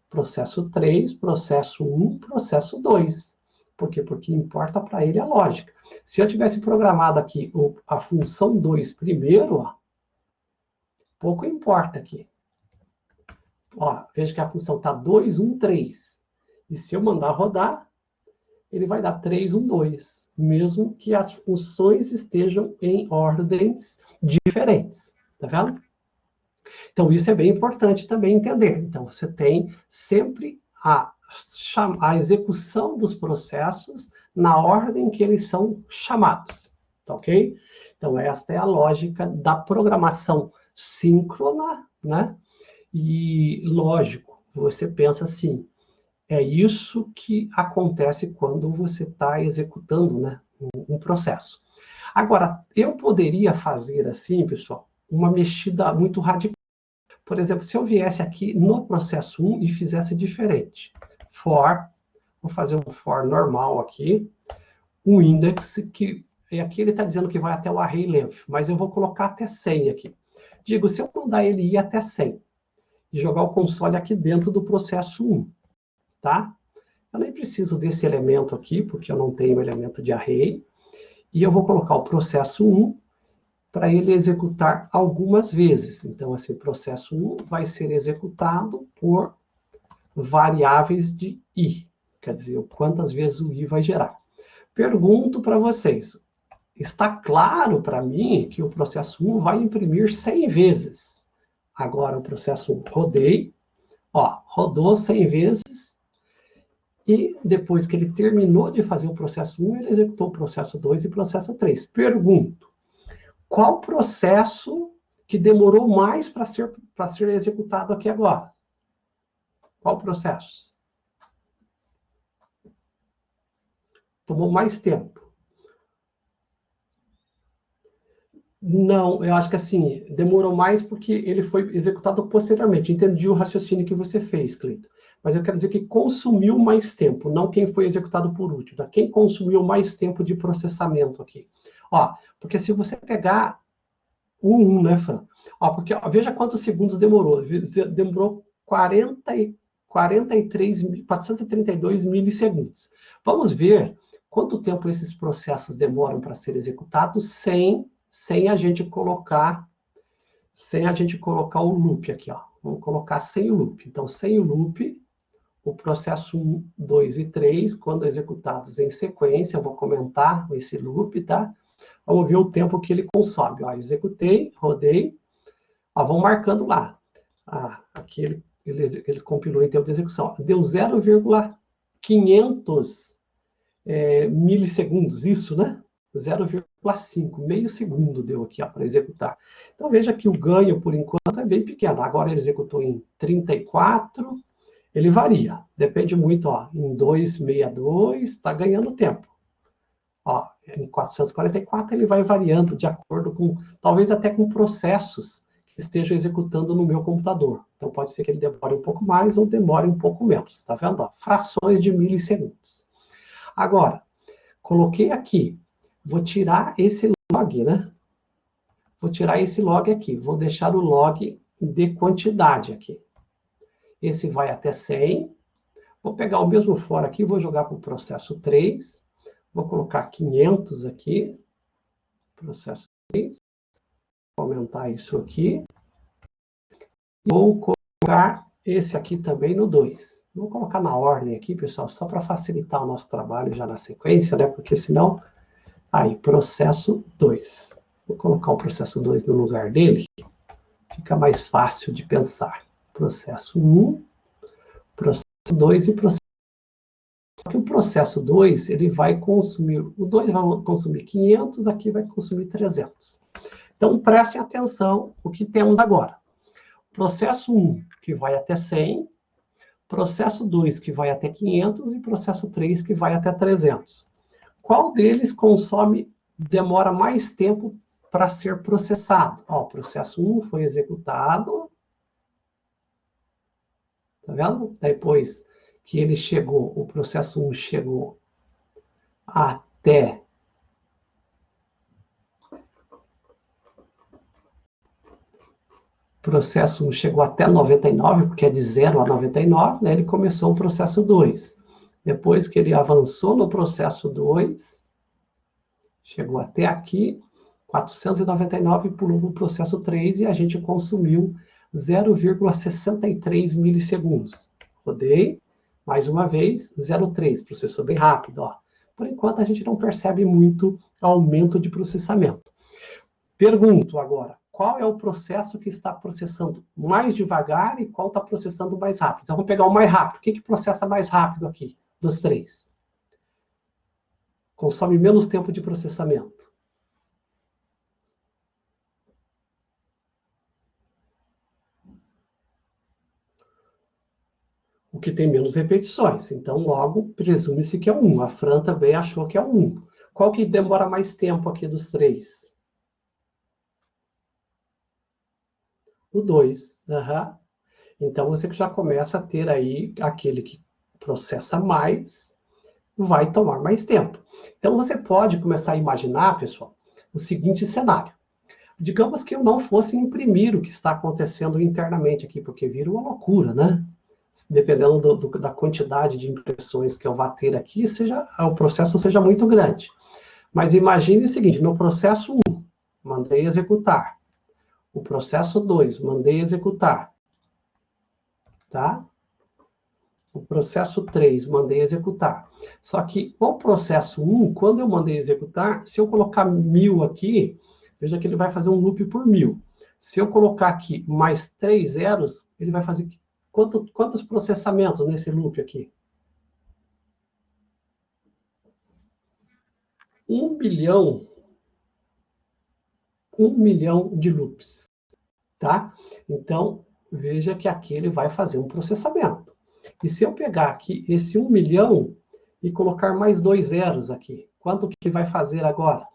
processo 3, processo 1, processo 2. Por quê? Porque importa para ele a lógica. Se eu tivesse programado aqui a função 2 primeiro, ó, pouco importa aqui. Ó, veja que a função está 2, 1, 3. E se eu mandar rodar, ele vai dar 3, 1, 2. Mesmo que as funções estejam em ordens diferentes. Tá vendo? Então, isso é bem importante também entender. Então, você tem sempre a execução dos processos na ordem que eles são chamados. Tá ok? Então, esta é a lógica da programação síncrona, né? E, lógico, você pensa assim, é isso que acontece quando você está executando, né, um processo. Agora, eu poderia fazer assim, pessoal, uma mexida muito radical. Por exemplo, se eu viesse aqui no processo 1 e fizesse diferente. For, vou fazer um for normal aqui, um index, que aqui ele está dizendo que vai até o array length, mas eu vou colocar até 100 aqui. Digo, se eu mandar ele ir até 100, e jogar o console aqui dentro do processo 1, tá? Eu nem preciso desse elemento aqui, porque eu não tenho elemento de array, e eu vou colocar o processo 1 para ele executar algumas vezes. Então, esse processo 1 vai ser executado por variáveis de i, quer dizer, quantas vezes o i vai gerar. Pergunto para vocês, está claro para mim que o processo 1 vai imprimir 100 vezes? Agora o processo 1, rodei, ó, rodou 100 vezes, e depois que ele terminou de fazer o processo 1, ele executou o processo 2 e o processo 3. Pergunto, qual processo que demorou mais para ser executado aqui agora? Qual processo? Tomou mais tempo. Não, eu acho que assim, demorou mais porque ele foi executado posteriormente. Entendi o raciocínio que você fez, Cleiton. Mas eu quero dizer que consumiu mais tempo, não quem foi executado por último. Tá? Quem consumiu mais tempo de processamento aqui. Ó, porque se você pegar o 1, né, Fran? Ó, porque ó, veja quantos segundos demorou. Demorou 432 milissegundos. Vamos ver quanto tempo esses processos demoram para ser executados sem a gente colocar o loop aqui, ó. Vamos colocar sem o loop. Então, sem o loop, o processo 1, 2 e 3, quando executados em sequência, eu vou comentar esse loop, tá? Vamos ver o tempo que ele consome. Ó, executei, rodei. Ó, vão marcando lá. Ah, aqui ele compilou em tempo de execução. Deu 0,500 milissegundos, isso, né? 0,5, meio segundo deu aqui para executar. Então veja que o ganho, por enquanto, é bem pequeno. Agora ele executou em 34, ele varia. Depende muito, ó, em 262, está ganhando tempo. Ó, em 444 ele vai variando de acordo com, talvez até com processos que estejam executando no meu computador. Então pode ser que ele demore um pouco mais ou demore um pouco menos, tá vendo? Ó, frações de milissegundos. Agora, coloquei aqui, vou tirar esse log, né? Vou tirar esse log aqui, vou deixar o log de quantidade aqui. Esse vai até 100. Vou pegar o mesmo for aqui, vou jogar para o processo 3. Vou colocar 500 aqui, processo 3. Vou aumentar isso aqui. Vou colocar esse aqui também no 2. Vou colocar na ordem aqui, pessoal, só para facilitar o nosso trabalho já na sequência, né? Porque senão... Aí, processo 2. Vou colocar o processo 2 no lugar dele. Fica mais fácil de pensar. Processo 1, processo 2 e processo... Só que o processo 2, ele vai consumir... O 2 vai consumir 500, aqui vai consumir 300. Então, prestem atenção o que temos agora. Processo 1, que vai até 100. Processo 2, que vai até 500. E processo 3, que vai até 300. Qual deles demora mais tempo para ser processado? Ó, o processo 1 foi executado. Tá vendo? Depois que ele chegou, o processo 1 chegou até processo 1 chegou até 99, porque é de 0 a 99, né? Ele começou o processo 2. Depois que ele avançou no processo 2, chegou até aqui, 499, pulou para o processo 3 e a gente consumiu 0,63 milissegundos. Rodei, mais uma vez, 0,3, processou bem rápido. Ó. Por enquanto, a gente não percebe muito aumento de processamento. Pergunto agora, qual é o processo que está processando mais devagar e qual está processando mais rápido? Então, vamos pegar o mais rápido. O que processa mais rápido aqui, dos três? Consome menos tempo de processamento. O que tem menos repetições. Então, logo, presume-se que é o 1. A Fran também achou que é o 1. Qual que demora mais tempo aqui dos três? O 2. Uhum. Então, você já começa a ter aí aquele que processa mais, vai tomar mais tempo. Então, você pode começar a imaginar, pessoal, o seguinte cenário. Digamos que eu não fosse imprimir o que está acontecendo internamente aqui, porque vira uma loucura, né? Dependendo da quantidade de impressões que eu vá ter aqui, o processo seja muito grande. Mas imagine o seguinte, no processo 1, mandei executar. O processo 2, mandei executar. Tá? O processo 3, mandei executar. Só que o processo 1, quando eu mandei executar, se eu colocar 1000 aqui, veja que ele vai fazer um loop por 1000. Se eu colocar aqui mais 3 zeros, ele vai fazer quantos processamentos nesse loop aqui? 1 bilhão. 1 milhão de loops. Tá? Então, veja que aqui ele vai fazer um processamento. E se eu pegar aqui esse 1 milhão e colocar mais 2 zeros aqui, quanto que vai fazer agora?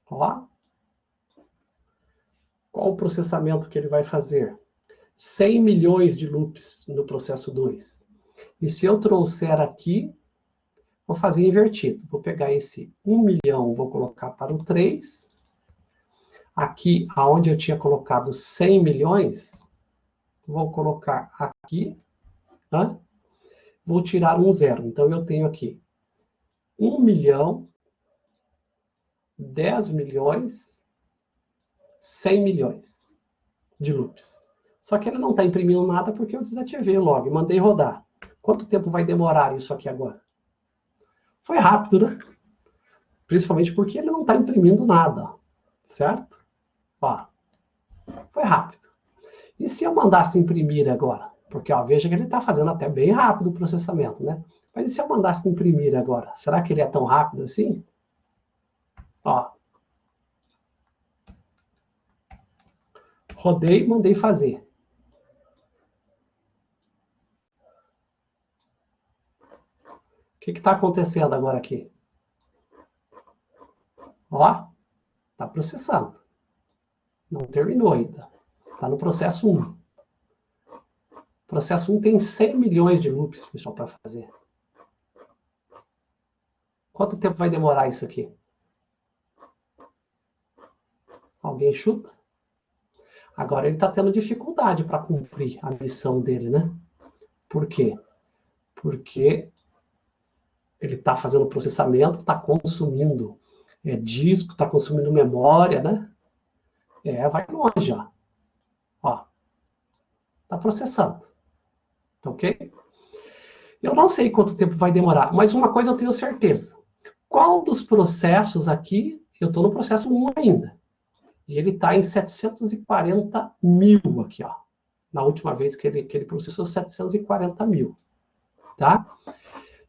Ó. Qual o processamento que ele vai fazer? 100 milhões de loops no processo 2. E se eu trouxer aqui, vou fazer invertido. Vou pegar esse 1 milhão, vou colocar para o 3. Aqui, aonde eu tinha colocado 100 milhões, vou colocar aqui, tá? Vou tirar um zero. Então, eu tenho aqui 1 milhão, 10 milhões, 100 milhões de loops. Só que ele não está imprimindo nada porque eu desativei o log, mandei rodar. Quanto tempo vai demorar isso aqui agora? Foi rápido, né? Principalmente porque ele não está imprimindo nada, certo? Ó, foi rápido. E se eu mandasse imprimir agora? Porque, ó, veja que ele está fazendo até bem rápido o processamento, né? Mas e se eu mandasse imprimir agora? Será que ele é tão rápido assim? Ó. Rodei e mandei fazer. O que está acontecendo agora aqui? Ó, está processando. Não terminou ainda. Está no processo 1. O processo 1 tem 100 milhões de loops, pessoal, para fazer. Quanto tempo vai demorar isso aqui? Alguém chuta? Agora ele está tendo dificuldade para cumprir a missão dele, né? Por quê? Porque ele está fazendo processamento, está consumindo disco, está consumindo memória, né? Vai longe, ó. Ó. Está processando. Tá ok? Eu não sei quanto tempo vai demorar, mas uma coisa eu tenho certeza. Qual dos processos aqui, eu estou no processo 1 ainda. E ele está em 740 mil aqui, ó. Na última vez que ele processou 740 mil. Tá?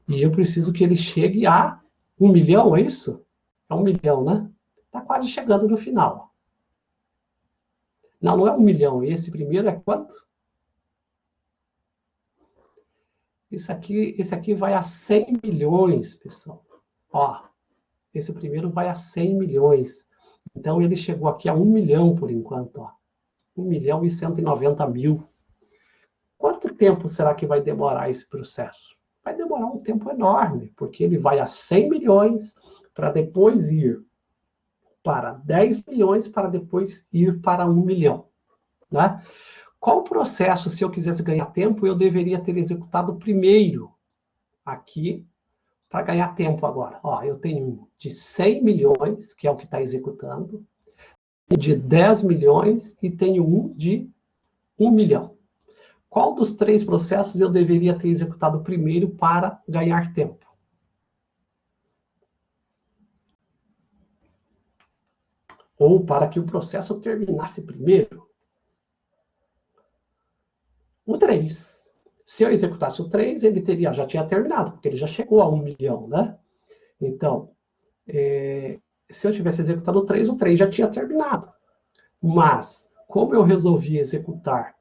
E eu preciso que ele chegue a 1 milhão, é isso? É 1 milhão, né? Está quase chegando no final. Não, não é 1 milhão. Esse primeiro é quanto? Esse aqui vai a 100 milhões, pessoal. Ó, esse primeiro vai a 100 milhões. Então, ele chegou aqui a 1 milhão por enquanto. Ó. 1 milhão e 190 mil. Quanto tempo será que vai demorar esse processo? Vai demorar um tempo enorme, porque ele vai a 100 milhões para depois ir para 10 milhões para depois ir para 1 milhão. Né? Qual processo, se eu quisesse ganhar tempo, eu deveria ter executado primeiro aqui para ganhar tempo agora? Ó, eu tenho um de 100 milhões, que é o que está executando, de 10 milhões e tenho um de 1 milhão. Qual dos três processos eu deveria ter executado primeiro para ganhar tempo? Ou para que o processo terminasse primeiro? O 3. Se eu executasse o 3, ele já tinha terminado, porque ele já chegou a 1 milhão, né? Então, se eu tivesse executado o 3 já tinha terminado. Mas, como eu resolvi executar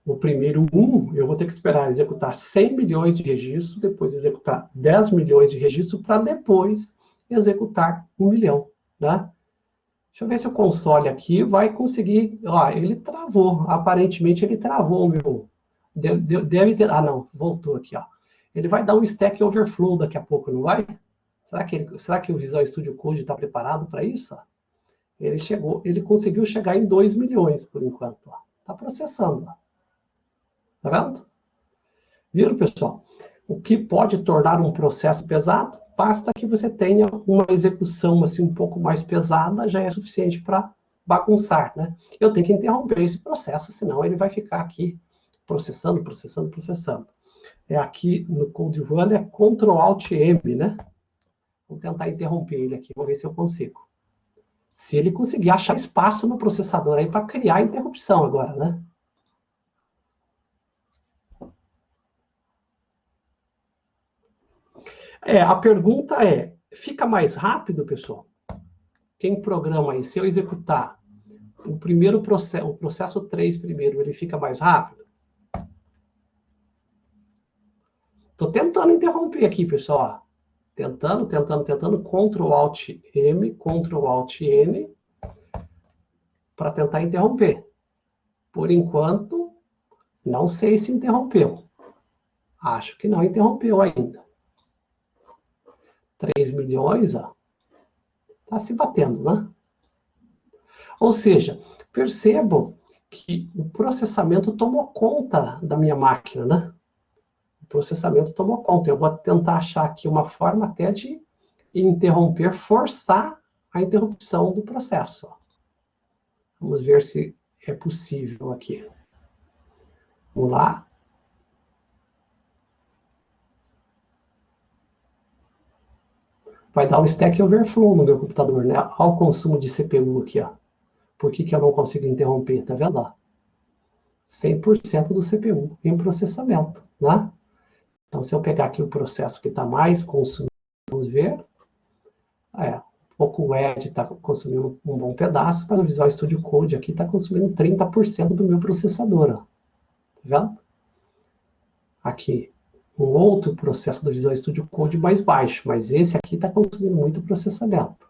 o primeiro 1, eu vou ter que esperar executar 100 milhões de registros, depois executar 10 milhões de registros, para depois executar 1 milhão, né? Deixa eu ver se o console aqui vai conseguir... Ó, ele travou. Aparentemente, ele travou o meu... Deve ter... Ah, não. Voltou aqui, ó. Ele vai dar um Stack Overflow daqui a pouco, não vai? Será que o Visual Studio Code está preparado para isso? Ele conseguiu chegar em 2 milhões, por enquanto. Está processando. Tá vendo? Viram, pessoal? O que pode tornar um processo pesado? Basta que você tenha uma execução assim, um pouco mais pesada, já é suficiente para bagunçar, né? Eu tenho que interromper esse processo, senão ele vai ficar aqui processando, processando, processando. Aqui no Code Run é Ctrl Alt M, né? Vou tentar interromper ele aqui, vou ver se eu consigo. Se ele conseguir achar espaço no processador aí para criar a interrupção agora, né? A pergunta é, fica mais rápido, pessoal? Quem programa aí, se eu executar o primeiro processo, o processo 3 primeiro, ele fica mais rápido? Estou tentando interromper aqui, pessoal. Tentando, Ctrl Alt M, Ctrl Alt N, para tentar interromper. Por enquanto, não sei se interrompeu. Acho que não interrompeu ainda. 3 milhões, ó. Está se batendo, né? Ou seja, percebam que o processamento tomou conta da minha máquina, né? O processamento tomou conta. Eu vou tentar achar aqui uma forma até de interromper, forçar a interrupção do processo. Vamos ver se é possível aqui. Vamos lá. Vai dar um Stack Overflow no meu computador, né? Olha o consumo de CPU aqui, ó. Por que eu não consigo interromper? Tá vendo? 100% do CPU em processamento, né? Então, se eu pegar aqui o processo que está mais consumido, vamos ver. Um pouco o Edge está consumindo um bom pedaço, mas o Visual Studio Code aqui está consumindo 30% do meu processador. Ó. Tá vendo? Aqui, um outro processo do Visual Studio Code mais baixo, mas esse aqui está consumindo muito processamento.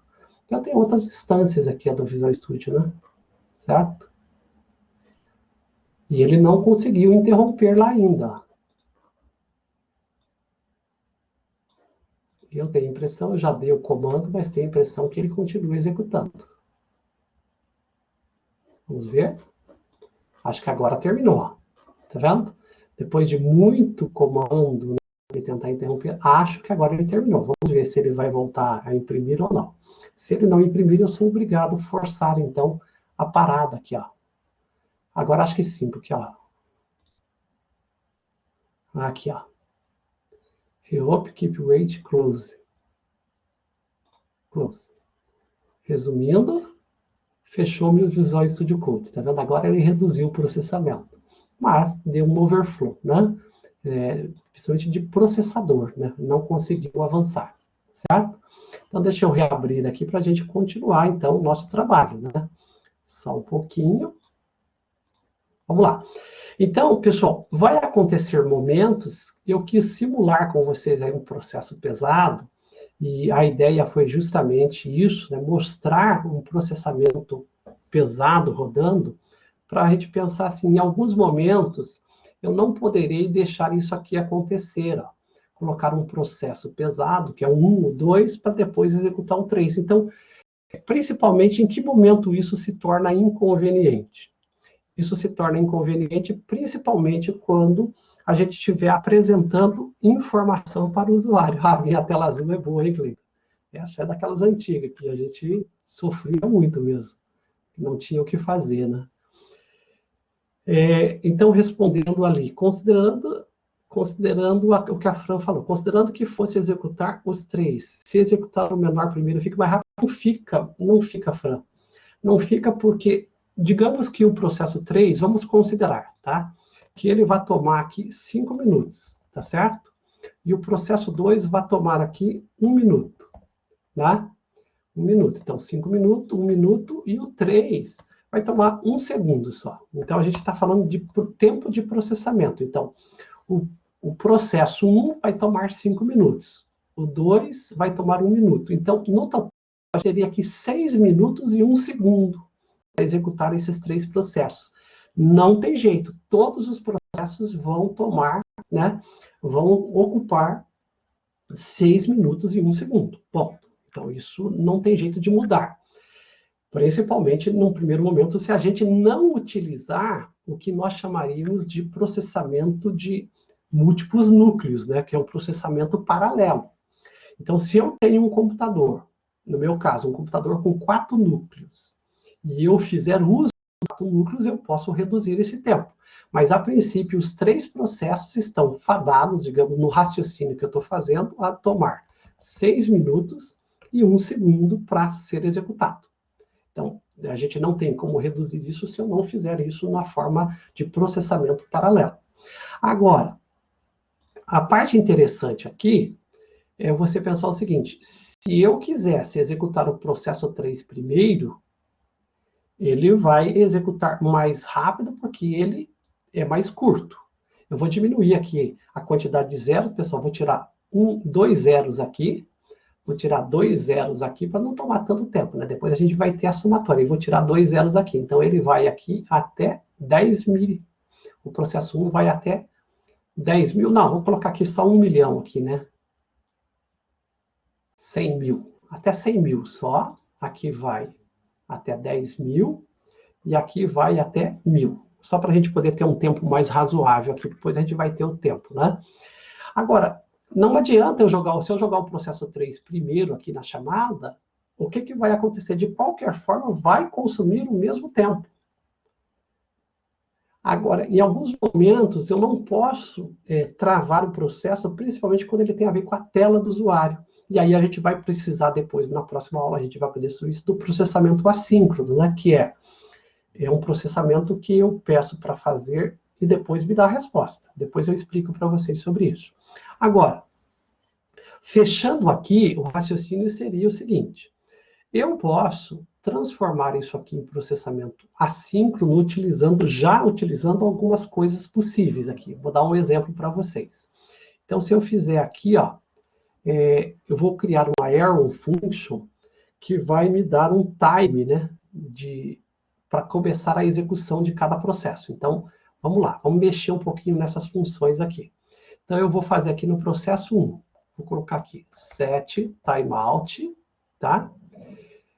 Eu tenho outras instâncias aqui do Visual Studio, né? Certo? E ele não conseguiu interromper lá ainda. Eu tenho a impressão, eu já dei o comando, mas tenho a impressão que ele continua executando. Vamos ver? Acho que agora terminou. Tá vendo? Depois de muito comando, né, ele tentar interromper, acho que agora ele terminou. Vamos ver se ele vai voltar a imprimir ou não. Se ele não imprimir, eu sou obrigado a forçar, então, a parada aqui, ó. Agora acho que sim, porque, ó. Aqui, ó. Reopen, keep wait, close. Close. Resumindo, fechou meu Visual Studio Code. Tá vendo? Agora ele reduziu o processamento. Mas deu um overflow, né? Principalmente de processador, né? Não conseguiu avançar, certo? Então, deixa eu reabrir aqui para a gente continuar, então, o nosso trabalho, né? Só um pouquinho. Vamos lá. Então, pessoal, vai acontecer momentos, eu quis simular com vocês aí um processo pesado, e a ideia foi justamente isso, né? Mostrar um processamento pesado rodando, para a gente pensar assim, em alguns momentos, eu não poderei deixar isso aqui acontecer, ó, colocar um processo pesado, que é o 1, o 2, para depois executar o 3. Então, principalmente, em que momento isso se torna inconveniente? Isso se torna inconveniente principalmente quando a gente estiver apresentando informação para o usuário. Ah, minha tela azul é boa, hein, Cleiton? Essa é daquelas antigas, que a gente sofria muito mesmo. Não tinha o que fazer, né? Então, respondendo ali, considerando o que a Fran falou, considerando que fosse executar os 3, se executar o menor primeiro fica mais rápido, não fica, Fran. Não fica porque, digamos que o processo 3, vamos considerar, tá? Que ele vai tomar aqui 5 minutos, tá certo? E o processo 2 vai tomar aqui 1 minuto, tá? 1 minuto. Então, 5 minutos, 1 minuto, e o 3 vai tomar 1 segundo só. Então, a gente está falando de tempo de processamento. Então, o processo 1 vai tomar 5 minutos. O 2 vai tomar 1 minuto. Então, no total, eu teria aqui 6 minutos e 1 segundo para executar esses 3 processos. Não tem jeito. Todos os processos vão tomar, né, vão ocupar 6 minutos e 1 segundo. Ponto. Então, isso não tem jeito de mudar. Principalmente, num primeiro momento, se a gente não utilizar o que nós chamaríamos de processamento de múltiplos núcleos, né, que é um processamento paralelo. Então, se eu tenho um computador, no meu caso, um computador com 4 núcleos, e eu fizer uso de 4 núcleos, eu posso reduzir esse tempo. Mas, a princípio, os 3 processos estão fadados, digamos, no raciocínio que eu estou fazendo, a tomar 6 minutos e 1 segundo para ser executado. Então, a gente não tem como reduzir isso se eu não fizer isso na forma de processamento paralelo. Agora, a parte interessante aqui é você pensar o seguinte: se eu quisesse executar o processo 3 primeiro, ele vai executar mais rápido porque ele é mais curto. Eu vou diminuir aqui a quantidade de zeros, pessoal, vou tirar 2 zeros aqui, vou tirar 2 zeros aqui para não tomar tanto tempo, né? Depois a gente vai ter a somatória. E vou tirar 2 zeros aqui. Então, ele vai aqui até 10 mil. O processo 1 vai até 10 mil. Não, vou colocar aqui só 1 milhão aqui, né? 100 mil. Até 100 mil só. Aqui vai até 10 mil. E aqui vai até 1000. Só para a gente poder ter um tempo mais razoável aqui. Depois a gente vai ter o tempo, né? Agora, não adianta se eu jogar o processo 3 primeiro aqui na chamada, o que vai acontecer? De qualquer forma, vai consumir o mesmo tempo. Agora, em alguns momentos, eu não posso travar o processo, principalmente quando ele tem a ver com a tela do usuário. E aí a gente vai precisar depois, na próxima aula, a gente vai poder sobre isso, do processamento assíncrono, né? Que é um processamento que eu peço para fazer e depois me dá a resposta. Depois eu explico para vocês sobre isso. Agora, fechando aqui, o raciocínio seria o seguinte: eu posso transformar isso aqui em processamento assíncrono utilizando algumas coisas possíveis aqui. Vou dar um exemplo para vocês. Então, se eu fizer aqui, ó, eu vou criar uma arrow function que vai me dar um time, né, para começar a execução de cada processo. Então, vamos lá, vamos mexer um pouquinho nessas funções aqui. Então, eu vou fazer aqui no processo 1. Vou colocar aqui set timeout, tá?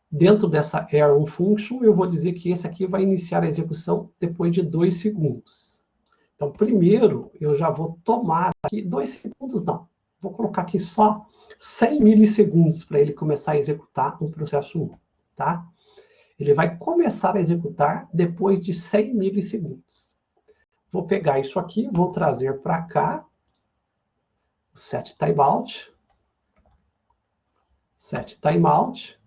Dentro dessa arrow function, eu vou dizer que esse aqui vai iniciar a execução depois de 2 segundos. Então, primeiro, eu já vou tomar aqui 2 segundos, não. Vou colocar aqui só 100 milissegundos para ele começar a executar o processo 1, tá? Ele vai começar a executar depois de 100 milissegundos. Vou pegar isso aqui, vou trazer para cá, set timeout, set timeout.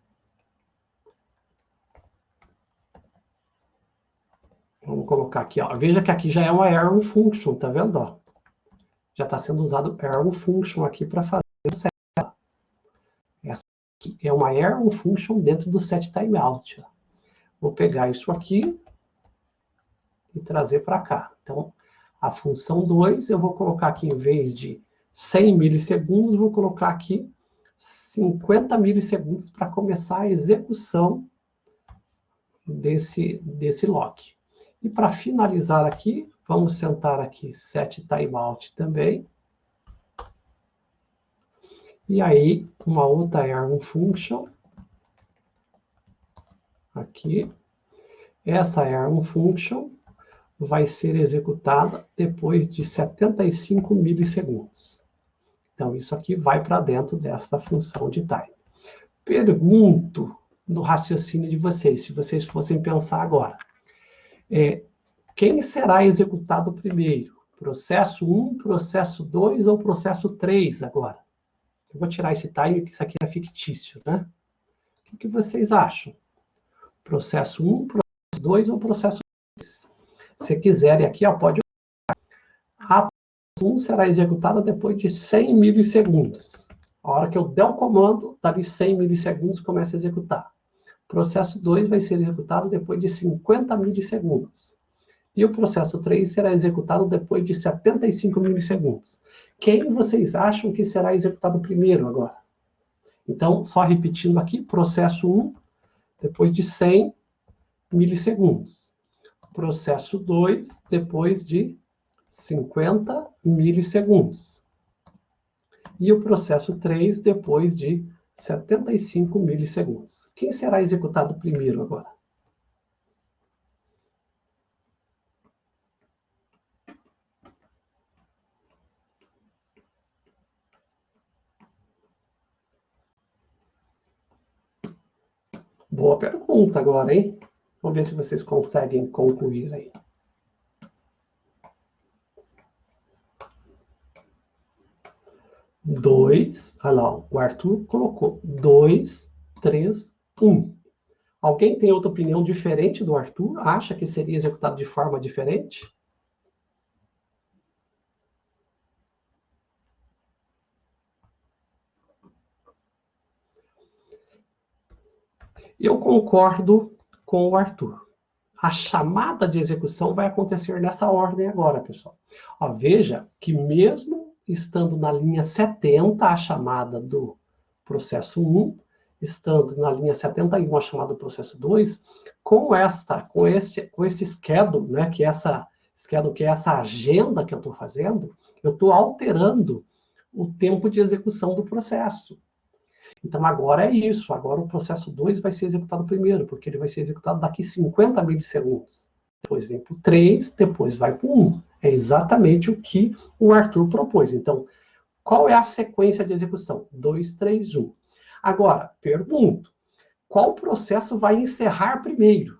Vamos colocar aqui, ó. Veja que aqui já é uma arrow function, tá vendo? Ó? Já está sendo usado arrow function aqui para fazer o set. Essa aqui é uma arrow function dentro do set timeout. Ó. Vou pegar isso aqui e trazer para cá. Então, a função 2, eu vou colocar aqui, em vez de 100 milissegundos, vou colocar aqui 50 milissegundos para começar a execução desse lock. E para finalizar aqui, vamos sentar aqui set timeout também. E aí, uma outra arm function, aqui. Essa arm function vai ser executada depois de 75 milissegundos. Então, isso aqui vai para dentro desta função de time. Pergunto no raciocínio de vocês, se vocês fossem pensar agora. Quem será executado primeiro? Processo 1, processo 2 ou processo 3 agora? Eu vou tirar esse time, que isso aqui é fictício, né? O que vocês acham? Processo 1, processo 2 ou processo 3? Se quiserem aqui, ó, pode... A processo 1 será executada depois de 100 milissegundos. A hora que eu der o comando, dali 100 milissegundos, começa a executar. Processo 2 vai ser executado depois de 50 milissegundos. E o processo 3 será executado depois de 75 milissegundos. Quem vocês acham que será executado primeiro agora? Então, só repetindo aqui, processo 1, depois de 100 milissegundos. Processo 2, depois de 50 milissegundos. E o processo 3, depois de 75 milissegundos. Quem será executado primeiro agora? Boa pergunta agora, hein? Vamos ver se vocês conseguem concluir aí. 2, olha lá, o Arthur colocou 2, 3, 1. Alguém tem outra opinião diferente do Arthur? Acha que seria executado de forma diferente? Eu concordo com o Arthur. A chamada de execução vai acontecer nessa ordem agora, pessoal. Ó, veja que mesmo estando na linha 70, a chamada do processo 1, estando na linha 71, a chamada do processo 2, com esse schedule, né, que é essa agenda que eu estou fazendo, eu estou alterando o tempo de execução do processo. Então, agora é isso. Agora o processo 2 vai ser executado primeiro, porque ele vai ser executado daqui 50 milissegundos. Depois vem para o 3, depois vai para o 1. É exatamente o que o Arthur propôs. Então, qual é a sequência de execução? 2, 3, 1. Agora, pergunto, qual processo vai encerrar primeiro?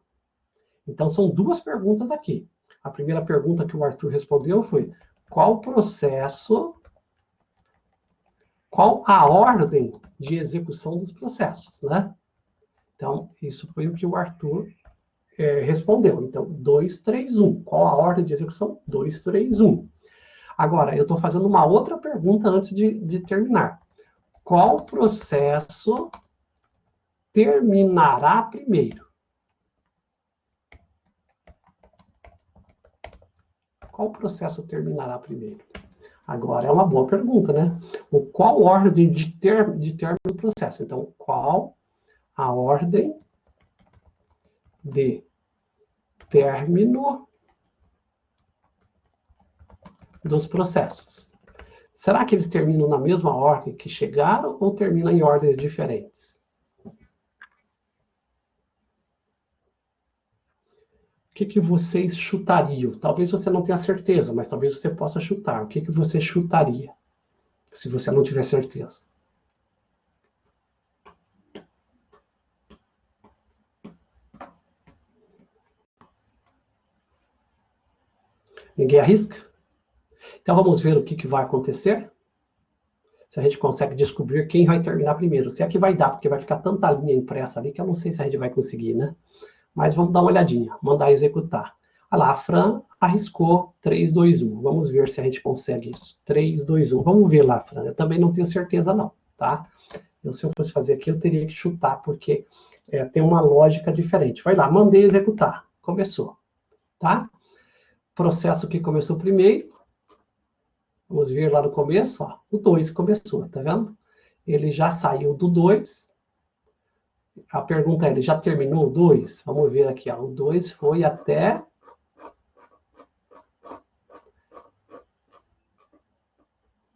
Então, são duas perguntas aqui. A primeira pergunta que o Arthur respondeu foi: qual a ordem de execução dos processos, né? Então, isso foi o que o Arthur respondeu. Então, 2, 3, 1. Qual a ordem de execução? 2, 3, 1. Agora, eu estou fazendo uma outra pergunta antes de terminar. Qual processo terminará primeiro? Qual processo terminará primeiro? Agora, é uma boa pergunta, né? Qual ordem de término do processo? Então, qual a ordem de término dos processos? Será que eles terminam na mesma ordem que chegaram ou terminam em ordens diferentes? O que vocês chutariam? Talvez você não tenha certeza, mas talvez você possa chutar. O que você chutaria, se você não tiver certeza? Ninguém arrisca? Então vamos ver o que vai acontecer? Se a gente consegue descobrir quem vai terminar primeiro. Se é que vai dar, porque vai ficar tanta linha impressa ali que eu não sei se a gente vai conseguir, né? Mas vamos dar uma olhadinha, mandar executar. Olha lá, a Fran arriscou 3, 2, 1. Vamos ver se a gente consegue isso. 3, 2, 1. Vamos ver lá, Fran. Eu também não tenho certeza não, tá? Se eu fosse fazer aqui, eu teria que chutar, porque tem uma lógica diferente. Vai lá, mandei executar. Começou, tá? Processo que começou primeiro. Vamos ver lá no começo, ó, o 2 começou, tá vendo? Ele já saiu do 2. A pergunta é, ele já terminou o 2? Vamos ver aqui, ó, o 2 foi até...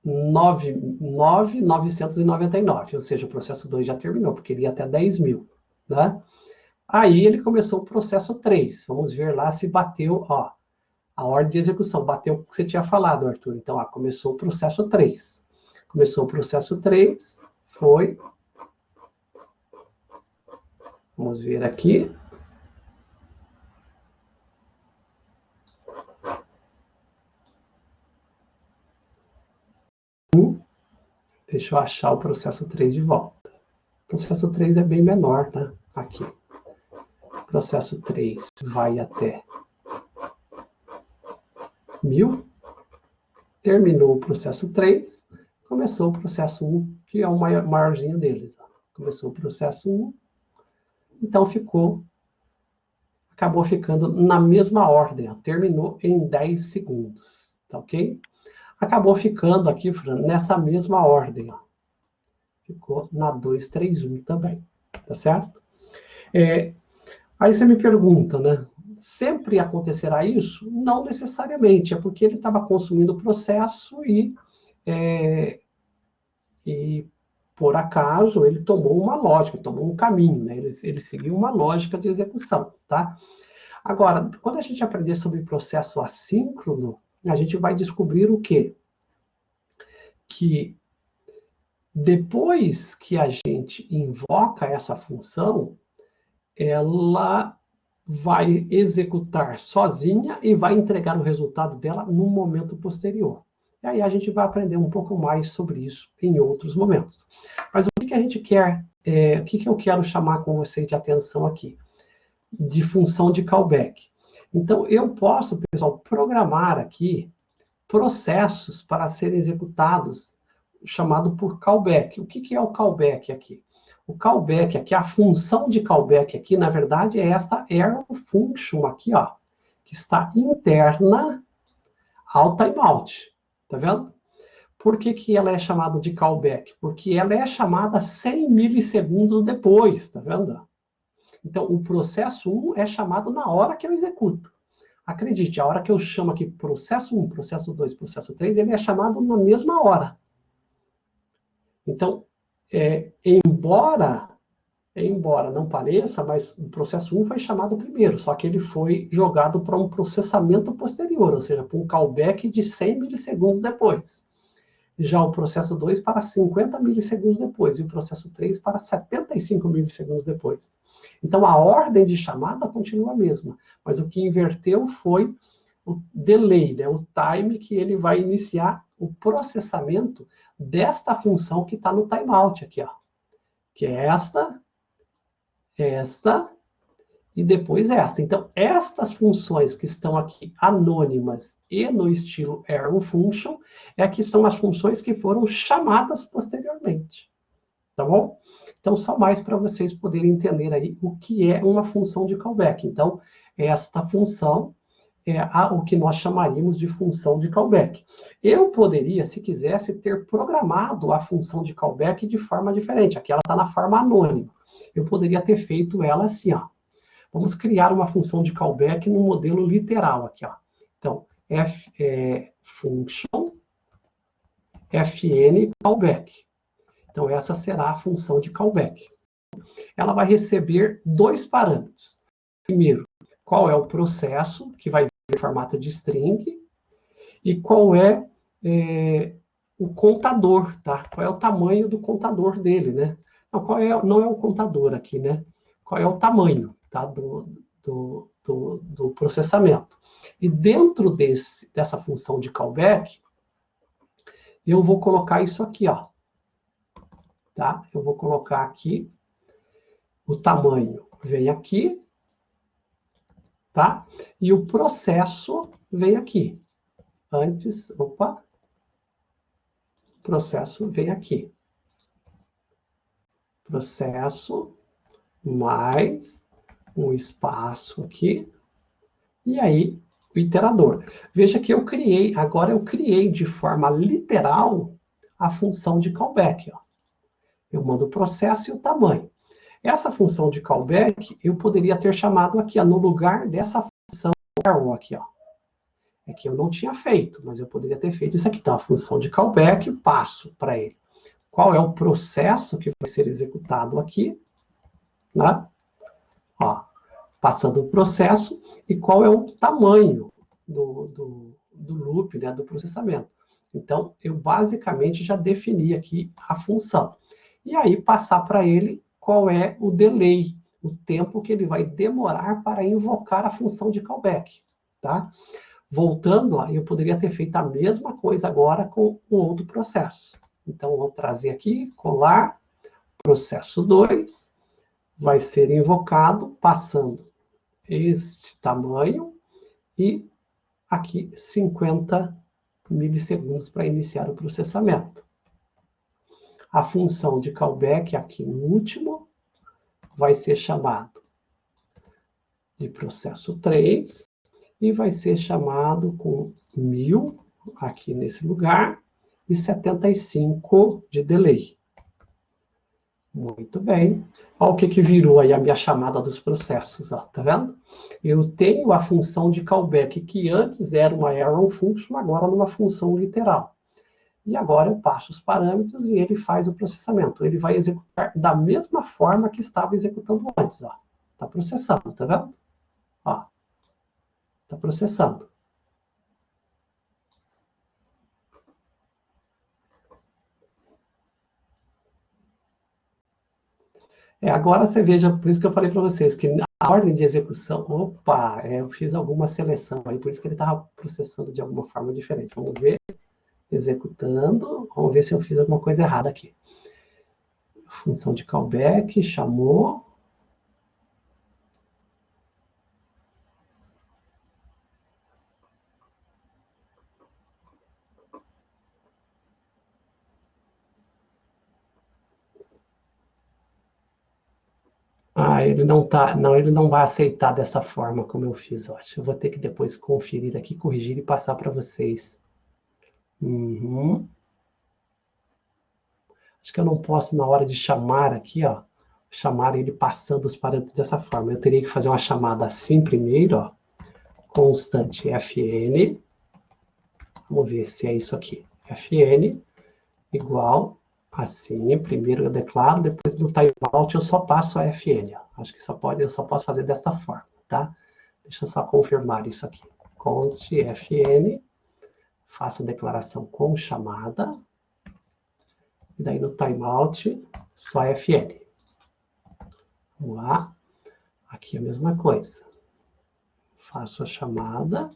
9.999, ou seja, o processo 2 já terminou, porque ele ia até 10.000, né? Aí ele começou o processo 3. Vamos ver lá se bateu, ó, a ordem de execução, bateu o que você tinha falado, Arthur. Então, ó, começou o processo 3. Começou o processo 3, foi. Vamos ver aqui. Deixa eu achar o processo 3 de volta. O processo 3 é bem menor, né? Aqui. O processo 3 vai até 1.000. Terminou o processo 3, começou o processo 1, que é o maiorzinho deles. Começou o processo 1, então acabou ficando na mesma ordem, terminou em 10 segundos, tá ok? Acabou ficando aqui, Fran, nessa mesma ordem, ó. Ficou na 231 também, tá certo? Aí você me pergunta, né? Sempre acontecerá isso? Não necessariamente, é porque ele estava consumindo o processo e por acaso, ele tomou uma lógica, tomou um caminho, né? Ele seguiu uma lógica de execução, tá? Agora, quando a gente aprender sobre processo assíncrono, a gente vai descobrir o quê? Que depois que a gente invoca essa função, ela vai executar sozinha e vai entregar o resultado dela num momento posterior. E aí a gente vai aprender um pouco mais sobre isso em outros momentos. Mas o que a gente quer, o que eu quero chamar com vocês de atenção aqui? De função de callback. Então, eu posso, pessoal, programar aqui processos para serem executados, chamado por callback. O que é o callback aqui? O callback aqui, a função de callback aqui, na verdade, é essa arrow function aqui, ó, que está interna ao timeout. Tá vendo? Por que ela é chamada de callback? Porque ela é chamada 100 milissegundos depois, tá vendo? Então, o processo 1 é chamado na hora que eu executo. Acredite, a hora que eu chamo aqui processo 1, processo 2, processo 3, ele é chamado na mesma hora. Então, embora não pareça, mas o processo 1 foi chamado primeiro, só que ele foi jogado para um processamento posterior, ou seja, para um callback de 100 milissegundos depois. Já o processo 2 para 50 milissegundos depois, e o processo 3 para 75 milissegundos depois. Então, a ordem de chamada continua a mesma, mas o que inverteu foi o delay, né, o time que ele vai iniciar o processamento desta função que está no timeout aqui, ó, que é esta e depois esta. Então, estas funções que estão aqui anônimas e no estilo arrow function é que são as funções que foram chamadas posteriormente. Tá bom? Então, só mais para vocês poderem entender aí o que é uma função de callback. Então, esta função é o que nós chamaríamos de função de callback. Eu poderia, se quisesse, ter programado a função de callback de forma diferente. Aqui ela está na forma anônima. Eu poderia ter feito ela assim, ó. Vamos criar uma função de callback no modelo literal aqui, ó. Então, function fn callback. Então, essa será a função de callback. Ela vai receber dois parâmetros. Primeiro, qual é o processo, que vai vir em formato de string, e qual é o contador, tá? Qual é o tamanho do contador dele, né? Não é o contador aqui, né? Qual é o tamanho, tá? Do processamento. E dentro dessa função de callback, eu vou colocar isso aqui, ó. Tá? Eu vou colocar aqui, o tamanho vem aqui, tá? E o processo vem aqui. Processo vem aqui. Processo mais um espaço aqui, e aí o iterador. Veja que agora eu criei de forma literal a função de callback, ó. Eu mando o processo e o tamanho. Essa função de callback, eu poderia ter chamado aqui, ó, no lugar dessa função arrow aqui, ó. É que eu não tinha feito, mas eu poderia ter feito isso aqui. Então, a função de callback, passo para ele. Qual é o processo que vai ser executado aqui, né? Ó, passando o processo, e qual é o tamanho do loop, né, do processamento. Então, eu basicamente já defini aqui a função. E aí, passar para ele qual é o delay, o tempo que ele vai demorar para invocar a função de callback, tá? Voltando, ó, eu poderia ter feito a mesma coisa agora com o outro processo. Então, vou trazer aqui, colar, processo 2, vai ser invocado, passando este tamanho e aqui 50 milissegundos para iniciar o processamento. A função de callback aqui no último vai ser chamado de processo 3 e vai ser chamado com 1000 aqui nesse lugar e 75 de delay. Muito bem. Olha o que virou aí a minha chamada dos processos, ó, tá vendo? Eu tenho a função de callback, que antes era uma arrow function, agora numa função literal. E agora eu passo os parâmetros e ele faz o processamento. Ele vai executar da mesma forma que estava executando antes, ó. Tá processando, tá vendo? Ó. Tá processando. Agora você veja, por isso que eu falei para vocês, que a ordem de execução, opa, eu fiz alguma seleção aí, por isso que ele estava processando de alguma forma diferente. Vamos ver, executando, vamos ver se eu fiz alguma coisa errada aqui. Função de callback, chamou. Ele não tá, não, ele não vai aceitar dessa forma como eu fiz, eu acho. Eu vou ter que depois conferir aqui, corrigir e passar para vocês. Uhum. Acho que eu não posso, na hora de chamar aqui, ó, chamar ele passando os parâmetros dessa forma. Eu teria que fazer uma chamada assim primeiro, ó, constante fn. Vamos ver se é isso aqui. Fn igual assim. Primeiro eu declaro, depois no timeout eu só passo a fn. Ó. Acho que eu só posso fazer dessa forma, tá? Deixa eu só confirmar isso aqui. Const fn, faça a declaração com chamada. E daí no timeout, só fn. Vamos lá. Aqui a mesma coisa. Faço a chamada.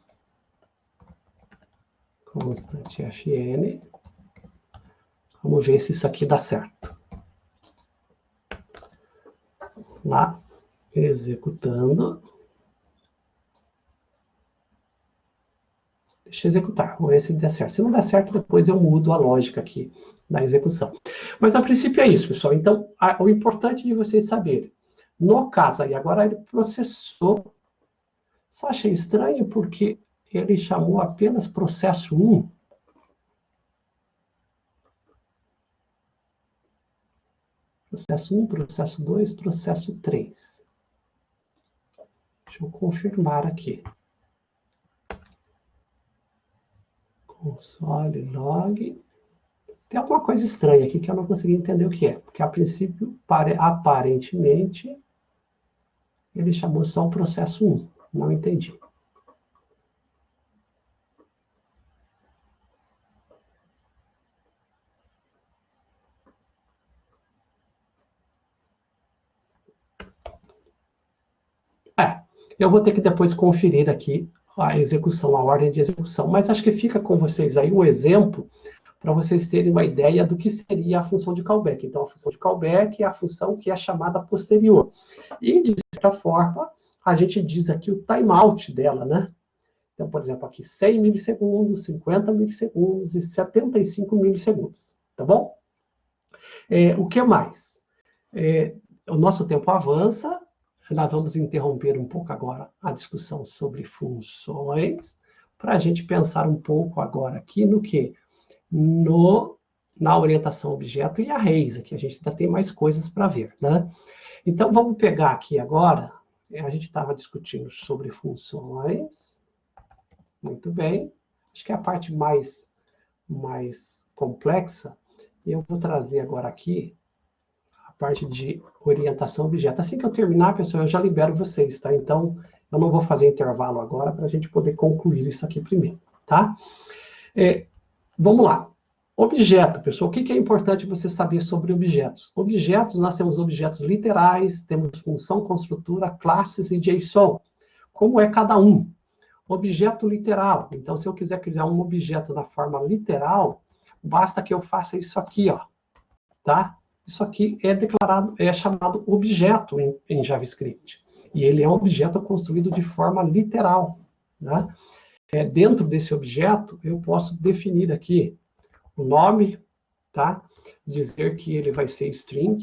Constante fn. Vamos ver se isso aqui dá certo. Lá, executando. Deixa eu executar, vamos ver se der certo. Se não der certo, depois eu mudo a lógica aqui da execução. Mas a princípio é isso, pessoal. Então, o importante de vocês saberem, no caso aí, agora ele processou. Só achei estranho porque ele chamou apenas processo 1. Processo 1, processo 2, processo 3. Deixa eu confirmar aqui. Console log. Tem alguma coisa estranha aqui que eu não consegui entender o que é. Porque, a princípio, aparentemente, ele chamou só o processo 1. Não entendi. Eu vou ter que depois conferir aqui a execução, a ordem de execução. Mas acho que fica com vocês aí o exemplo para vocês terem uma ideia do que seria a função de callback. Então, a função de callback é a função que é chamada posterior. E, de certa forma, a gente diz aqui o timeout dela, né? Então, por exemplo, aqui 100 milissegundos, 50 milissegundos e 75 milissegundos. Tá bom? O que mais? O nosso tempo avança. Nós vamos interromper um pouco agora a discussão sobre funções, para a gente pensar um pouco agora aqui no que? Na orientação objeto e arrays. Aqui a gente ainda tem mais coisas para ver, né? Então, vamos pegar aqui agora, a gente estava discutindo sobre funções. Muito bem. Acho que é a parte mais complexa. E eu vou trazer agora aqui a parte de orientação a objeto. Assim que eu terminar, pessoal, eu já libero vocês, tá? Então, eu não vou fazer intervalo agora para a gente poder concluir isso aqui primeiro, tá? Vamos lá. Objeto, pessoal, o que é importante você saber sobre objetos? Objetos, nós temos objetos literais, temos função construtora, classes e JSON. Como é cada um? Objeto literal. Então, se eu quiser criar um objeto na forma literal, basta que eu faça isso aqui, ó, tá? Isso aqui é declarado, é chamado objeto em JavaScript. E ele é um objeto construído de forma literal, né? Dentro desse objeto, eu posso definir aqui o nome, tá? Dizer que ele vai ser string.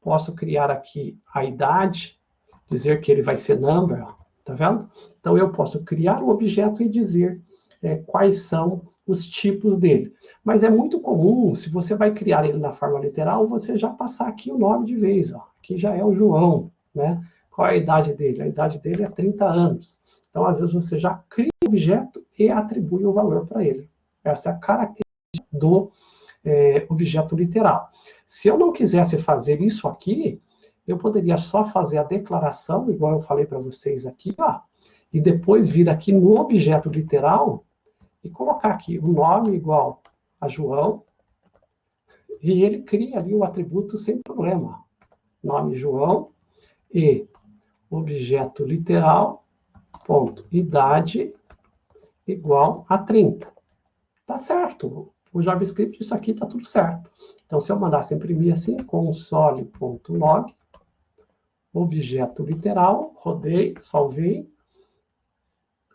Posso criar aqui a idade, dizer que ele vai ser number, tá vendo? Então, eu posso criar o objeto e dizer quais são os tipos dele. Mas é muito comum, se você vai criar ele na forma literal, você já passar aqui o nome de vez, ó. Aqui já é o João, né? Qual é a idade dele? A idade dele é 30 anos. Então, às vezes, você já cria o objeto e atribui o valor para ele. Essa é a característica do objeto literal. Se eu não quisesse fazer isso aqui, eu poderia só fazer a declaração, igual eu falei para vocês aqui, ó, e depois vir aqui no objeto literal e colocar aqui o nome igual a João, e ele cria ali o atributo sem problema. Nome João e objeto literal, ponto, idade igual a 30. Tá certo. O JavaScript, isso aqui tá tudo certo. Então, se eu mandasse imprimir assim, console.log, objeto literal, rodei, salvei,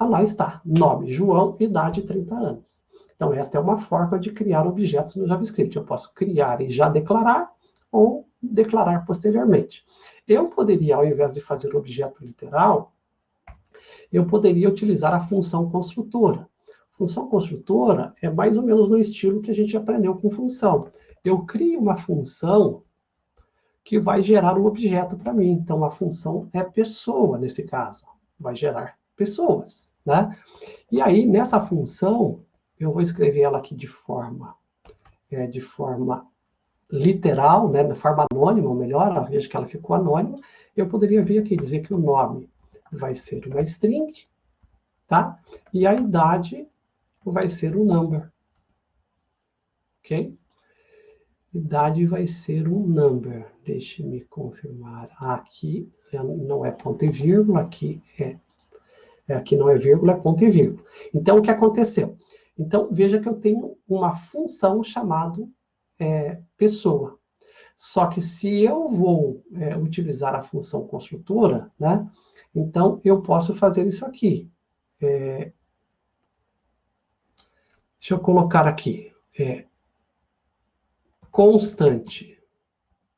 lá está, nome João, idade 30 anos. Então, esta é uma forma de criar objetos no JavaScript. Eu posso criar e já declarar, ou declarar posteriormente. Eu poderia, ao invés de fazer objeto literal, eu poderia utilizar a função construtora. Função construtora é mais ou menos no estilo que a gente aprendeu com função. Eu crio uma função que vai gerar um objeto para mim. Então, a função é pessoa, nesse caso. Vai gerar pessoas, né? E aí, nessa função, eu vou escrever ela aqui de forma literal, né? De forma anônima, ou melhor, veja que ela ficou anônima. Eu poderia vir aqui e dizer que o nome vai ser uma string, tá? E a idade vai ser um number. Ok? Idade vai ser um number. Deixe-me confirmar. Aqui não é ponto e vírgula, aqui não é vírgula, é ponto e vírgula. Então, o que aconteceu? Então, veja que eu tenho uma função chamada pessoa. Só que se eu vou utilizar a função construtora, né, então eu posso fazer isso aqui. Deixa eu colocar aqui. Constante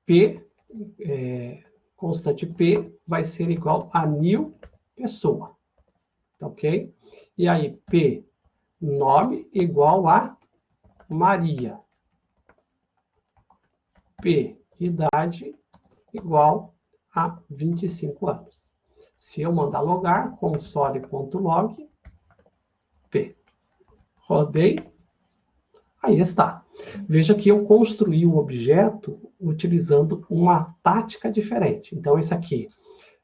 P, constante P vai ser igual a new pessoa. Ok? E aí, P, nome, igual a Maria. P, idade, igual a 25 anos. Se eu mandar logar, console.log, P. Rodei, aí está. Veja que eu construí o objeto utilizando uma tática diferente. Então, esse aqui,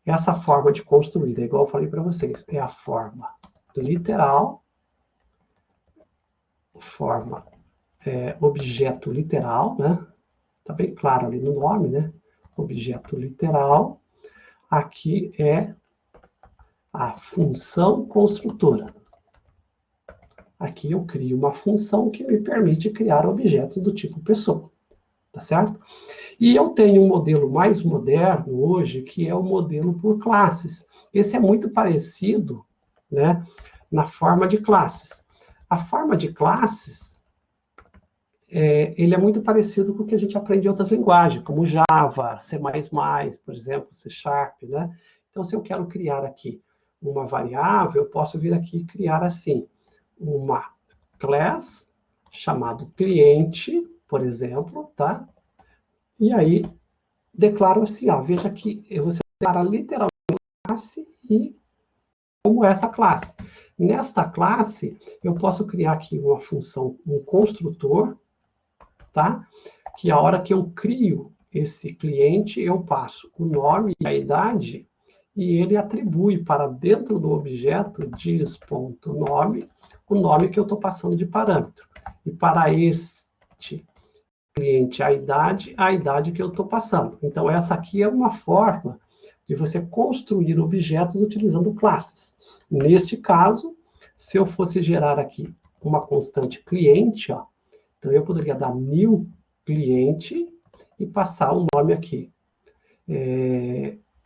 essa forma de construir, é igual eu falei para vocês, é a forma literal, forma objeto literal, né? Tá bem claro ali no nome, né? Objeto literal. Aqui é a função construtora. Aqui eu crio uma função que me permite criar objetos do tipo pessoa. Tá certo? E eu tenho um modelo mais moderno hoje, que é o modelo por classes. Esse é muito parecido, né, na forma de classes. A forma de classes, ele é muito parecido com o que a gente aprende em outras linguagens, como Java, C++, por exemplo, C Sharp, né? Então, se eu quero criar aqui uma variável, eu posso vir aqui e criar assim, uma class chamado cliente, por exemplo, tá? E aí, declaro assim, ó, veja que você declara literalmente a classe e como essa classe. Nesta classe, eu posso criar aqui uma função, um construtor, tá? Que a hora que eu crio esse cliente, eu passo o nome e a idade, e ele atribui para dentro do objeto diz.nome, o nome que eu estou passando de parâmetro. E para este cliente, a idade que eu estou passando. Então, essa aqui é uma forma de você construir objetos utilizando classes. Neste caso, se eu fosse gerar aqui uma constante cliente, ó, então eu poderia dar new cliente e passar o nome aqui.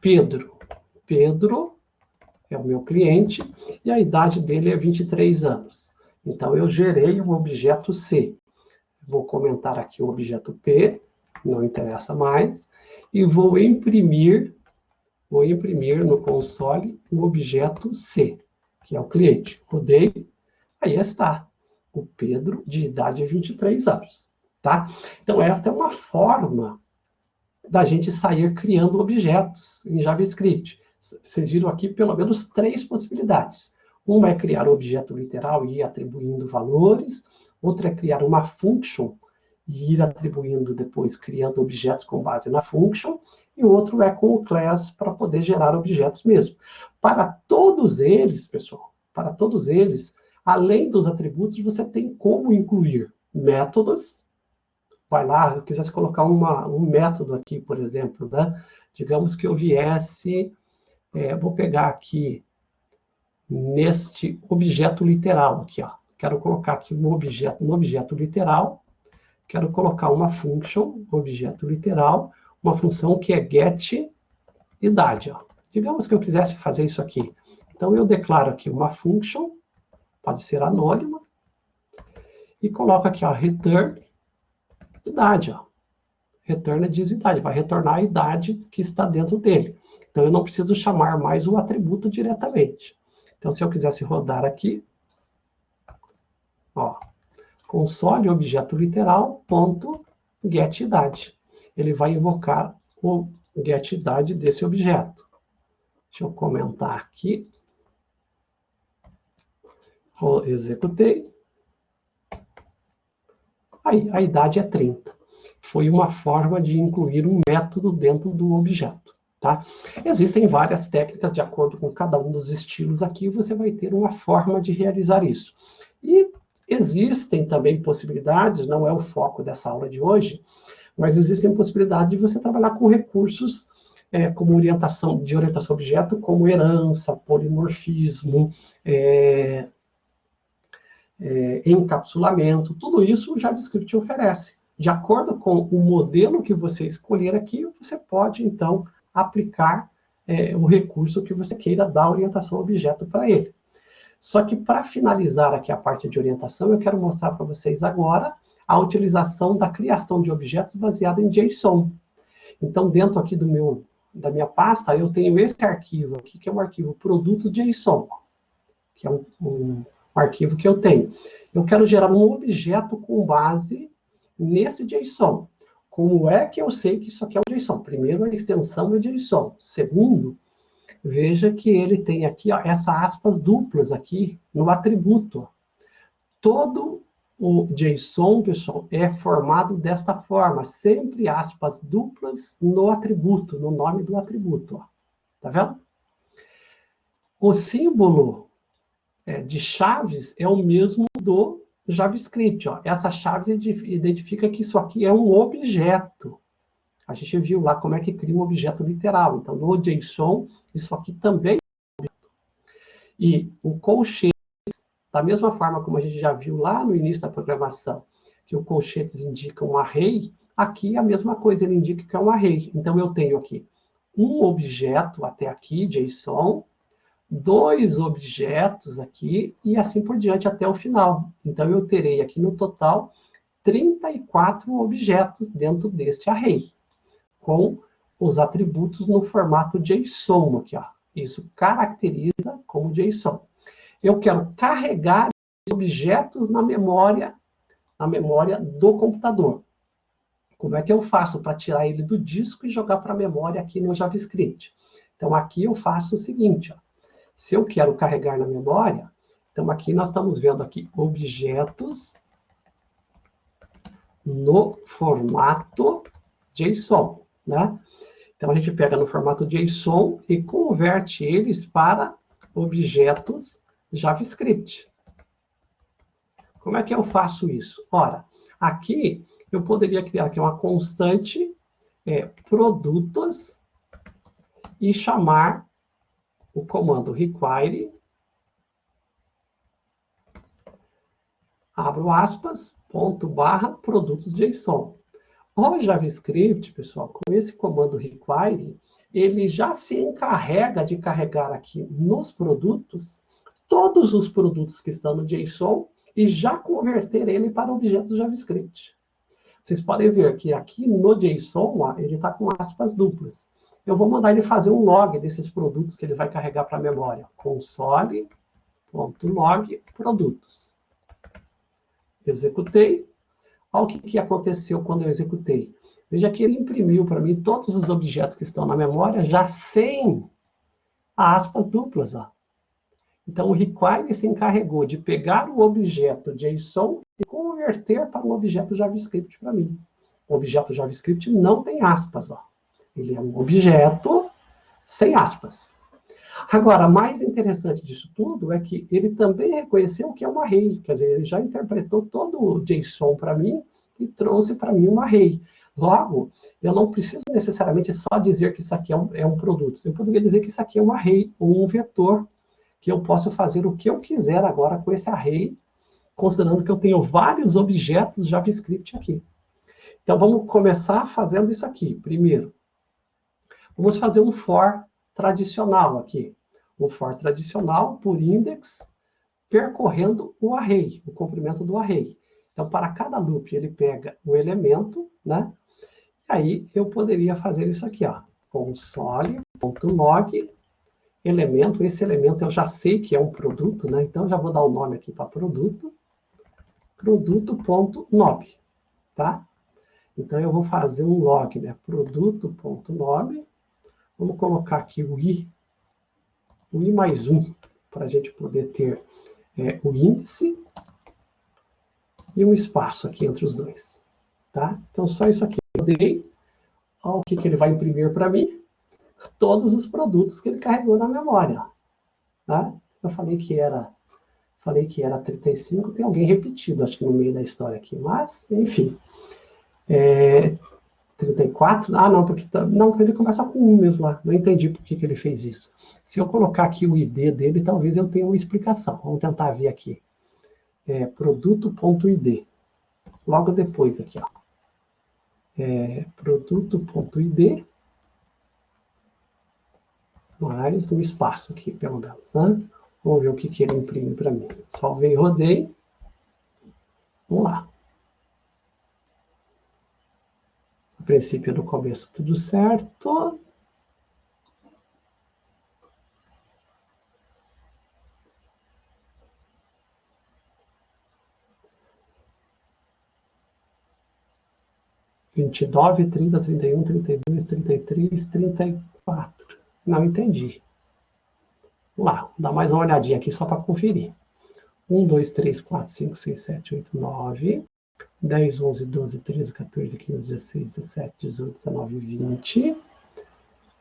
Pedro. Pedro é o meu cliente e a idade dele é 23 anos. Então, eu gerei um objeto C. Vou comentar aqui o objeto P, não interessa mais, e vou imprimir no console o objeto C, que é o cliente. Rodei, aí está, o Pedro, de idade 23 anos. Tá? Então, esta é uma forma da gente sair criando objetos em JavaScript. Vocês viram aqui pelo menos 3 possibilidades. Uma é criar um objeto literal e ir atribuindo valores. Outra é criar uma function e ir atribuindo depois, criando objetos com base na function. E o outro é com o class para poder gerar objetos mesmo. Para todos eles, pessoal, para todos eles, além dos atributos, você tem como incluir métodos. Vai lá, eu quisesse colocar um método aqui, por exemplo, né? Digamos que eu viesse, vou pegar aqui, neste objeto literal, aqui, ó. Quero colocar aqui no objeto literal, quero colocar uma function, objeto literal, uma função que é getIdade. Ó. Digamos que eu quisesse fazer isso aqui. Então, eu declaro aqui uma function, pode ser anônima, e coloco aqui, ó, return idade, ó. Return diz idade, vai retornar a idade que está dentro dele. Então, eu não preciso chamar mais o atributo diretamente. Então, se eu quisesse rodar aqui, ó, console objeto literal, ponto, getIdade. Ele vai invocar o getIdade desse objeto. Deixa eu comentar aqui. Executei. Aí, a idade é 30. Foi uma forma de incluir um método dentro do objeto. Tá? Existem várias técnicas, de acordo com cada um dos estilos aqui, você vai ter uma forma de realizar isso. E existem também possibilidades, não é o foco dessa aula de hoje, mas existem possibilidades de você trabalhar com recursos como orientação a objeto, como herança, polimorfismo, encapsulamento, tudo isso o JavaScript oferece. De acordo com o modelo que você escolher aqui, você pode, então, aplicar o recurso que você queira dar orientação ao objeto para ele. Só que, para finalizar aqui a parte de orientação, eu quero mostrar para vocês agora a utilização da criação de objetos baseada em JSON. Então, dentro aqui da minha pasta, eu tenho esse arquivo aqui, que é um arquivo produto.json, que é um arquivo que eu tenho. Eu quero gerar um objeto com base nesse JSON. Como é que eu sei que isso aqui é um JSON? Primeiro, a extensão é JSON. Segundo, veja que ele tem aqui, ó, essas aspas duplas aqui no atributo. Todo o JSON, pessoal, é formado desta forma, sempre aspas duplas no atributo, no nome do atributo. Ó. Tá vendo? O símbolo de chaves é o mesmo do JavaScript. Ó. Essa chave identifica que isso aqui é um objeto. A gente viu lá como é que cria um objeto literal. Então, no JSON, isso aqui também é um objeto. E o colchete, da mesma forma como a gente já viu lá no início da programação, que o colchetes indica um array, aqui a mesma coisa, ele indica que é um array. Então, eu tenho aqui um objeto até aqui, JSON, 2 objetos aqui, e assim por diante até o final. Então, eu terei aqui no total 34 objetos dentro deste array, com os atributos no formato JSON aqui, ó. Isso caracteriza como JSON. Eu quero carregar objetos na memória do computador. Como é que eu faço para tirar ele do disco e jogar para a memória aqui no JavaScript? Então, aqui eu faço o seguinte, ó. Se eu quero carregar na memória, Então, aqui nós estamos vendo aqui objetos no formato JSON, né? Então, a gente pega no formato JSON e converte eles para objetos JavaScript. Como é que eu faço isso? Ora, aqui eu poderia criar aqui uma constante produtos e chamar o comando require, abro aspas, ponto barra produtos JSON. O JavaScript, pessoal, com esse comando require, ele já se encarrega de carregar aqui nos produtos todos os produtos que estão no JSON e já converter ele para objetos JavaScript. Vocês podem ver que aqui no JSON, ó, ele está com aspas duplas. Eu vou mandar ele fazer um log desses produtos que ele vai carregar para a memória. Console.log produtos. Executei. Olha o que aconteceu quando eu executei. Veja que ele imprimiu para mim todos os objetos que estão na memória já sem aspas duplas. Ó. Então, o require se encarregou de pegar o objeto JSON e converter para um objeto JavaScript para mim. O objeto JavaScript não tem aspas. Ó. Ele é um objeto sem aspas. Agora, mais interessante disso tudo é que ele também reconheceu que é um array. Quer dizer, ele já interpretou todo o JSON para mim e trouxe para mim um array. Logo, eu não preciso necessariamente só dizer que isso aqui é um produto. Eu poderia dizer que isso aqui é um array ou um vetor, que eu posso fazer o que eu quiser agora com esse array, considerando que eu tenho vários objetos JavaScript aqui. Então, vamos começar fazendo isso aqui. Primeiro, vamos fazer um for tradicional aqui. Um for tradicional por index, percorrendo o array, o comprimento do array. Então, para cada loop, ele pega o elemento, né? E aí, eu poderia fazer isso aqui, ó. Console.log elemento. Esse elemento eu já sei que é um produto, né? Então, eu já vou dar o nome aqui para produto. Produto.nob, tá? Então, eu vou fazer um log, né? Produto.nob. Vamos colocar aqui o i mais 1, para a gente poder ter o índice e um espaço aqui entre os dois. Tá? Então, só isso aqui eu dei. Olha o que ele vai imprimir para mim. Todos os produtos que ele carregou na memória. Tá? Eu falei que era 35, tem alguém repetido, acho que no meio da história aqui. Mas, enfim. 34? Ah, não, porque ele começa com 1 mesmo lá. Não entendi por que ele fez isso. Se eu colocar aqui o ID dele, talvez eu tenha uma explicação. Vamos tentar ver aqui. Produto.id. Logo depois aqui, ó. Produto.id. Mais um espaço aqui, pelo menos, né? Vamos ver o que ele imprime para mim. Salvei e rodei. Vamos lá. A princípio, no começo, tudo certo. Vinte e nove, 30, 31, 32, 33, 34. Não entendi. Vamos lá, vou dar mais uma olhadinha aqui só para conferir. 1, 2, 3, 4, 5, 6, 7, 8, 9... 10, 11, 12, 13, 14, 15, 16, 17, 18, 19, 20,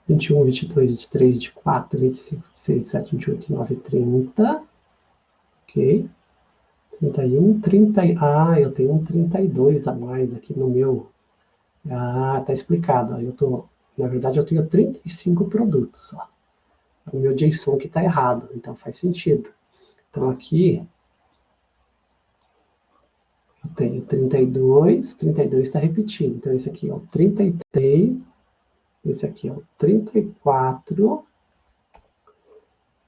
21, 22, 23, 24, 25, 26, 27, 28, 29, 30. Ok. 31, 30. Ah, eu tenho um 32 a mais aqui no meu. Ah, tá explicado. Na verdade, eu tenho 35 produtos. Ó. O meu JSON que está errado, então faz sentido. Então aqui eu tenho 32 está repetido. Então esse aqui é o 33, esse aqui é o 34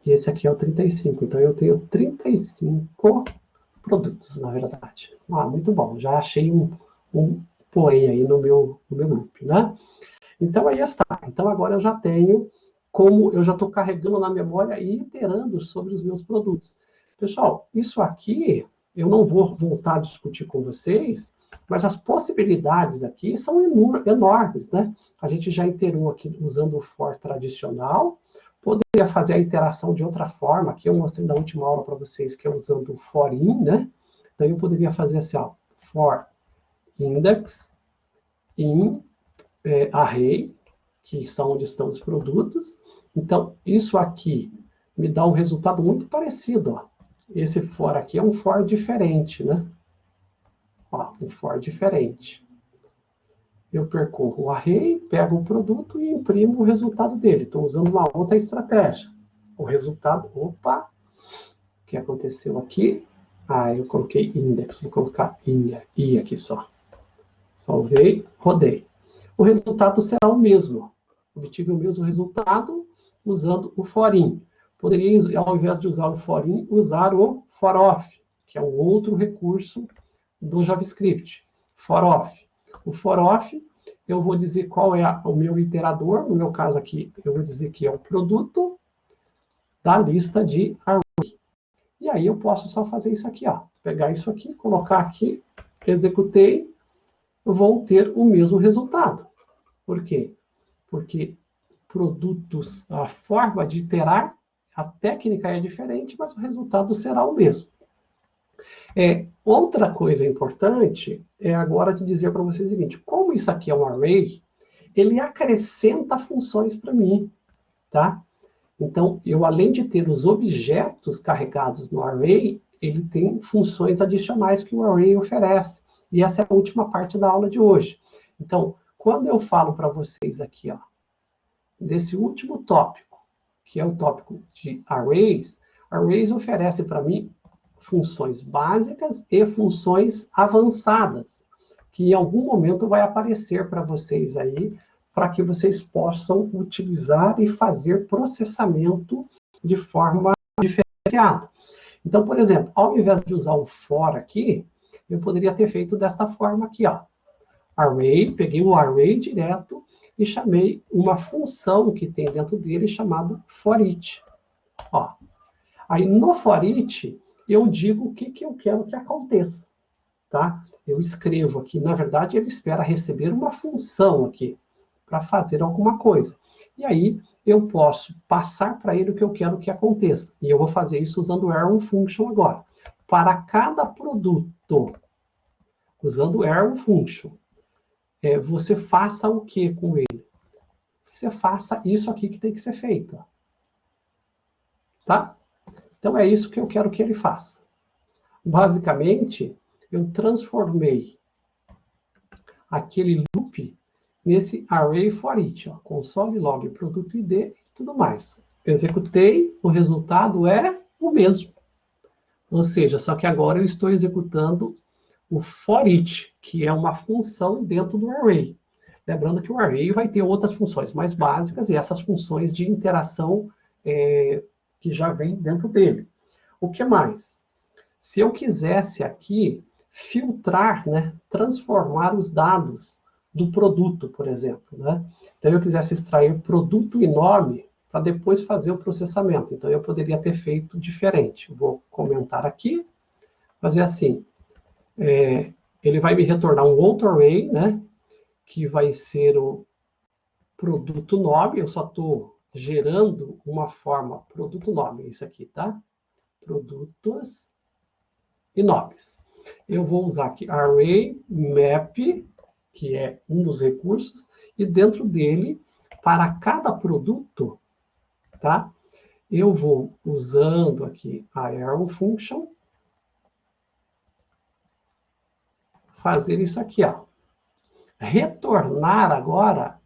e esse aqui é o 35. Então eu tenho 35 produtos, na verdade. Ah, muito bom. Já achei um porém aí no meu loop, né? Então aí está. Então agora eu já tenho como eu já estou carregando na memória e iterando sobre os meus produtos. Pessoal, isso aqui eu não vou voltar a discutir com vocês, mas as possibilidades aqui são enormes, né? A gente já iterou aqui usando o for tradicional, Poderia fazer a interação de outra forma, que eu mostrei na última aula para vocês, que é usando o for in, né? Então, eu poderia fazer assim, ó, for index in array, que são onde estão os produtos. Então, isso aqui me dá um resultado muito parecido, ó. Esse for aqui é um for diferente, né? Ó, um for diferente. Eu percorro o array, pego o produto e imprimo o resultado dele. Estou usando uma outra estratégia. O resultado, opa, o que aconteceu aqui? Ah, eu coloquei index, vou colocar i aqui só. Salvei, rodei. O resultado será o mesmo. Obtive o mesmo resultado usando o for in. Poderia, ao invés de usar o for in, usar o for off, que é um outro recurso do JavaScript. For off. O for off, eu vou dizer qual é o meu iterador. No meu caso aqui, eu vou dizer que é o produto da lista de array. E aí eu posso só fazer isso aqui, ó. Pegar isso aqui, colocar aqui, executei, vou ter o mesmo resultado. Por quê? Porque produtos, a forma de iterar, a técnica é diferente, mas o resultado será o mesmo. Outra coisa importante é agora de dizer para vocês o seguinte: como isso aqui é um array, ele acrescenta funções para mim, tá? Então, eu além de ter os objetos carregados no array, ele tem funções adicionais que o array oferece. E essa é a última parte da aula de hoje. Então, quando eu falo para vocês aqui, ó, desse último tópico, que é o tópico de arrays, arrays oferece para mim funções básicas e funções avançadas, que em algum momento vai aparecer para vocês aí, para que vocês possam utilizar e fazer processamento de forma diferenciada. Então, por exemplo, ao invés de usar o for aqui, eu poderia ter feito desta forma aqui, ó. Array, peguei o array direto e chamei uma função que tem dentro dele chamada foreach. Ó. Aí no foreach, eu digo o que eu quero que aconteça. Tá? Eu escrevo aqui, na verdade, ele espera receber uma função aqui para fazer alguma coisa. E aí eu posso passar para ele o que eu quero que aconteça. E eu vou fazer isso usando o arrow function agora. Para cada produto, usando o arrow function, você faça o que com ele? Você faça isso aqui que tem que ser feito. Tá? Então é isso que eu quero que ele faça. Basicamente, eu transformei aquele loop nesse array for each, ó, console log produto id e tudo mais. Executei, o resultado é o mesmo. Ou seja, só que agora eu estou executando o for each, que é uma função dentro do array. Lembrando que o array vai ter outras funções mais básicas e essas funções de interação que já vem dentro dele. O que mais? Se eu quisesse aqui filtrar, né, transformar os dados do produto, por exemplo, né? Então eu quisesse extrair produto e nome para depois fazer o processamento. Então eu poderia ter feito diferente. Vou comentar aqui, fazer assim. Ele vai me retornar um outro array, né, que vai ser o produto nome. Eu só estou gerando uma forma produto nome, isso aqui, tá? Produtos e nomes. Eu vou usar aqui array map, que é um dos recursos, e dentro dele, para cada produto, tá? Eu vou usando aqui a arrow function, fazer isso aqui, ó. Retornar agora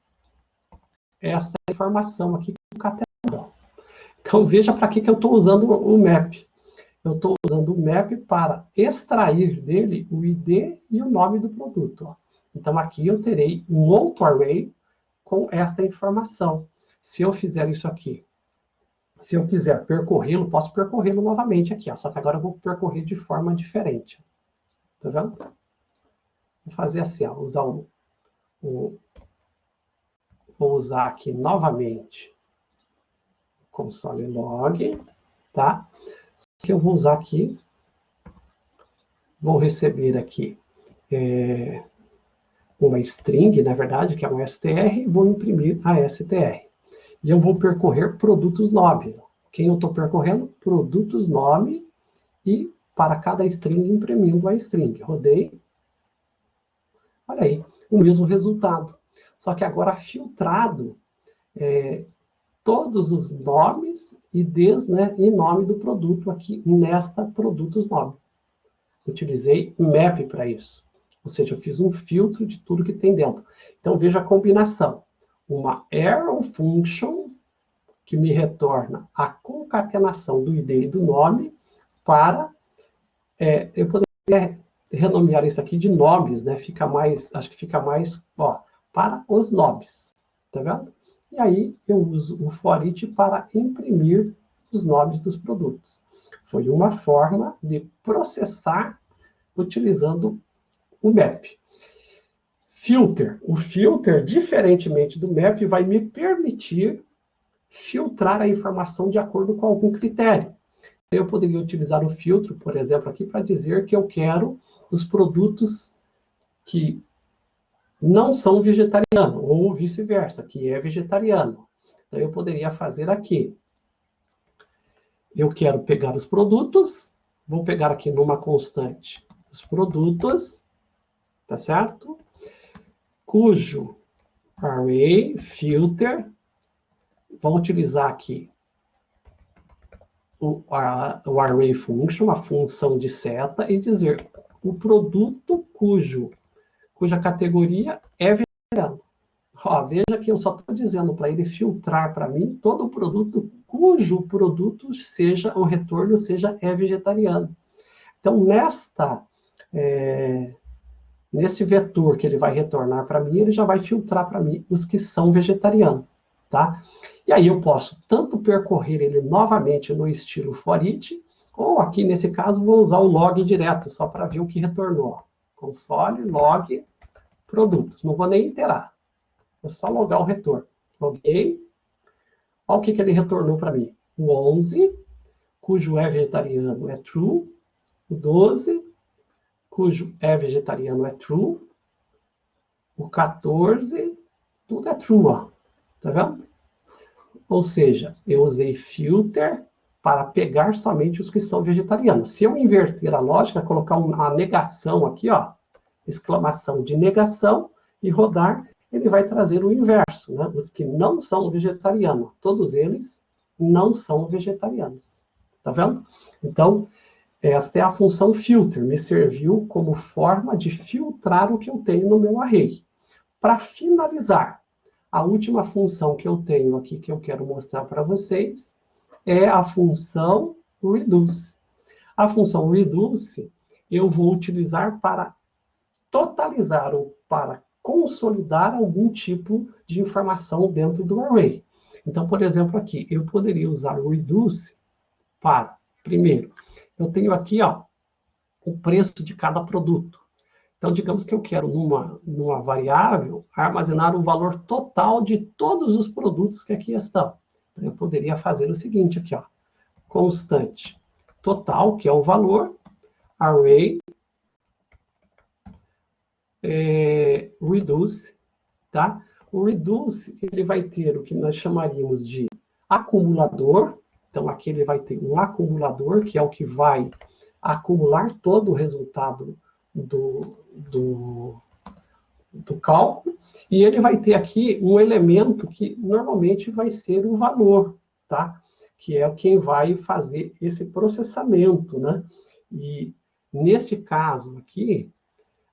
essa informação aqui concatenada. Então, veja para que eu estou usando o map. Eu estou usando o map para extrair dele o ID e o nome do produto. Ó. Então, aqui eu terei um outro array com esta informação. Se eu fizer isso aqui, se eu quiser percorrê-lo, posso percorrê-lo novamente aqui. Ó. Só que agora eu vou percorrer de forma diferente. Tá vendo? Vou fazer assim, ó, vou usar aqui novamente o console log, tá? Que eu vou usar aqui, vou receber aqui uma string, na verdade, que é um str, e vou imprimir a str. E eu vou percorrer produtos nome. Quem eu estou percorrendo? Produtos nome e para cada string imprimindo a string. Rodei. Olha aí, o mesmo resultado. Só que agora filtrado todos os nomes IDs, né, e nome do produto aqui nesta produtos nome. Utilizei map para isso. Ou seja, eu fiz um filtro de tudo que tem dentro. Então, veja a combinação. Uma arrow function, que me retorna a concatenação do ID e do nome, para... eu poderia renomear isso aqui de nomes, né? Fica mais, acho que fica mais, ó, para os nomes. Tá vendo? E aí, eu uso o for each para imprimir os nomes dos produtos. Foi uma forma de processar utilizando o map. Filter. O filter, diferentemente do map, vai me permitir filtrar a informação de acordo com algum critério. Eu poderia utilizar o filtro, por exemplo, aqui para dizer que eu quero os produtos que não são vegetarianos, ou vice-versa, que é vegetariano. Então, eu poderia fazer aqui. Eu quero pegar os produtos, vou pegar aqui numa constante os produtos, tá certo? Cujo array filter, vou utilizar aqui o array function, a função de seta, e dizer o produto cuja categoria é vegetariano. Ó, veja que eu só estou dizendo para ele filtrar para mim todo o produto cujo produto seja, o retorno seja vegetariano. Então, nesse vetor que ele vai retornar para mim, ele já vai filtrar para mim os que são vegetarianos, tá? E aí eu posso tanto percorrer ele novamente no estilo for each, ou aqui nesse caso vou usar o log direto, só para ver o que retornou. Console, log, produtos. Não vou nem iterar. Vou só logar o retorno. Loguei. Olha o que ele retornou para mim. O 11, cujo é vegetariano, é true. O 12, cujo é vegetariano, é true. O 14, tudo é true, ó. Tá vendo? Ou seja, eu usei filter para pegar somente os que são vegetarianos. Se eu inverter a lógica, colocar uma negação aqui, ó, exclamação de negação, e rodar, ele vai trazer o inverso, né? Os que não são vegetarianos. Todos eles não são vegetarianos. Tá vendo? Então, esta é a função filter. Me serviu como forma de filtrar o que eu tenho no meu array. Para finalizar, a última função que eu tenho aqui, que eu quero mostrar para vocês, é a função reduce. A função reduce eu vou utilizar para totalizar ou para consolidar algum tipo de informação dentro do array. Então, por exemplo, aqui, eu poderia usar o reduce para, primeiro, eu tenho aqui, ó, o preço de cada produto. Então, digamos que eu quero, numa variável, armazenar o valor total de todos os produtos que aqui estão. Então, eu poderia fazer o seguinte aqui, ó, constante total, que é o valor, array, reduce, tá? O reduce, ele vai ter o que nós chamaríamos de acumulador. Então, aqui ele vai ter um acumulador, que é o que vai acumular todo o resultado do cálculo, e ele vai ter aqui um elemento que normalmente vai ser o valor, tá? Que é quem vai fazer esse processamento, né? E neste caso aqui,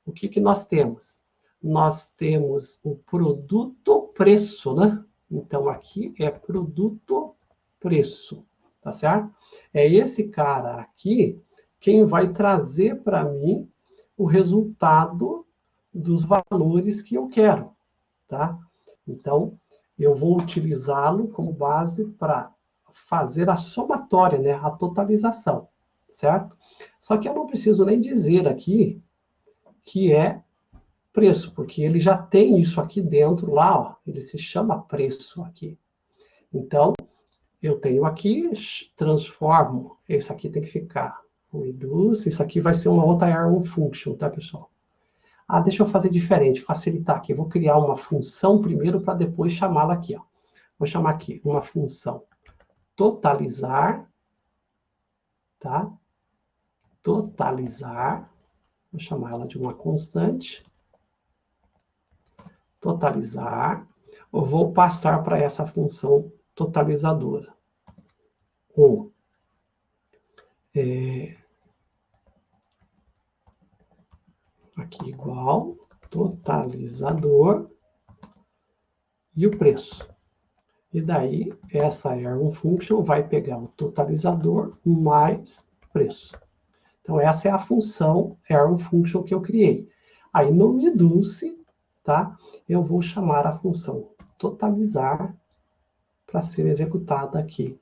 o que nós temos? Nós temos o produto preço, né? Então aqui é produto preço, tá certo? É esse cara aqui quem vai trazer para mim o resultado dos valores que eu quero, tá? Então, eu vou utilizá-lo como base para fazer a somatória, né? A totalização, certo? Só que eu não preciso nem dizer aqui que é preço, porque ele já tem isso aqui dentro lá, ó, ele se chama preço aqui. Então, eu tenho aqui, transformo, esse aqui tem que ficar reduce, isso aqui vai ser uma outra arrow function, tá, pessoal? Deixa eu fazer diferente, facilitar aqui. Eu vou criar uma função primeiro para depois chamá-la aqui, ó. Vou chamar aqui uma função totalizar, tá? Totalizar, vou chamar ela de uma constante. Totalizar, eu vou passar para essa função totalizadora. Aqui igual, totalizador, e o preço. E daí, essa arrow function vai pegar o totalizador mais preço. Então, essa é a função arrow function que eu criei. Aí, no reduce, tá? Eu vou chamar a função totalizar para ser executada aqui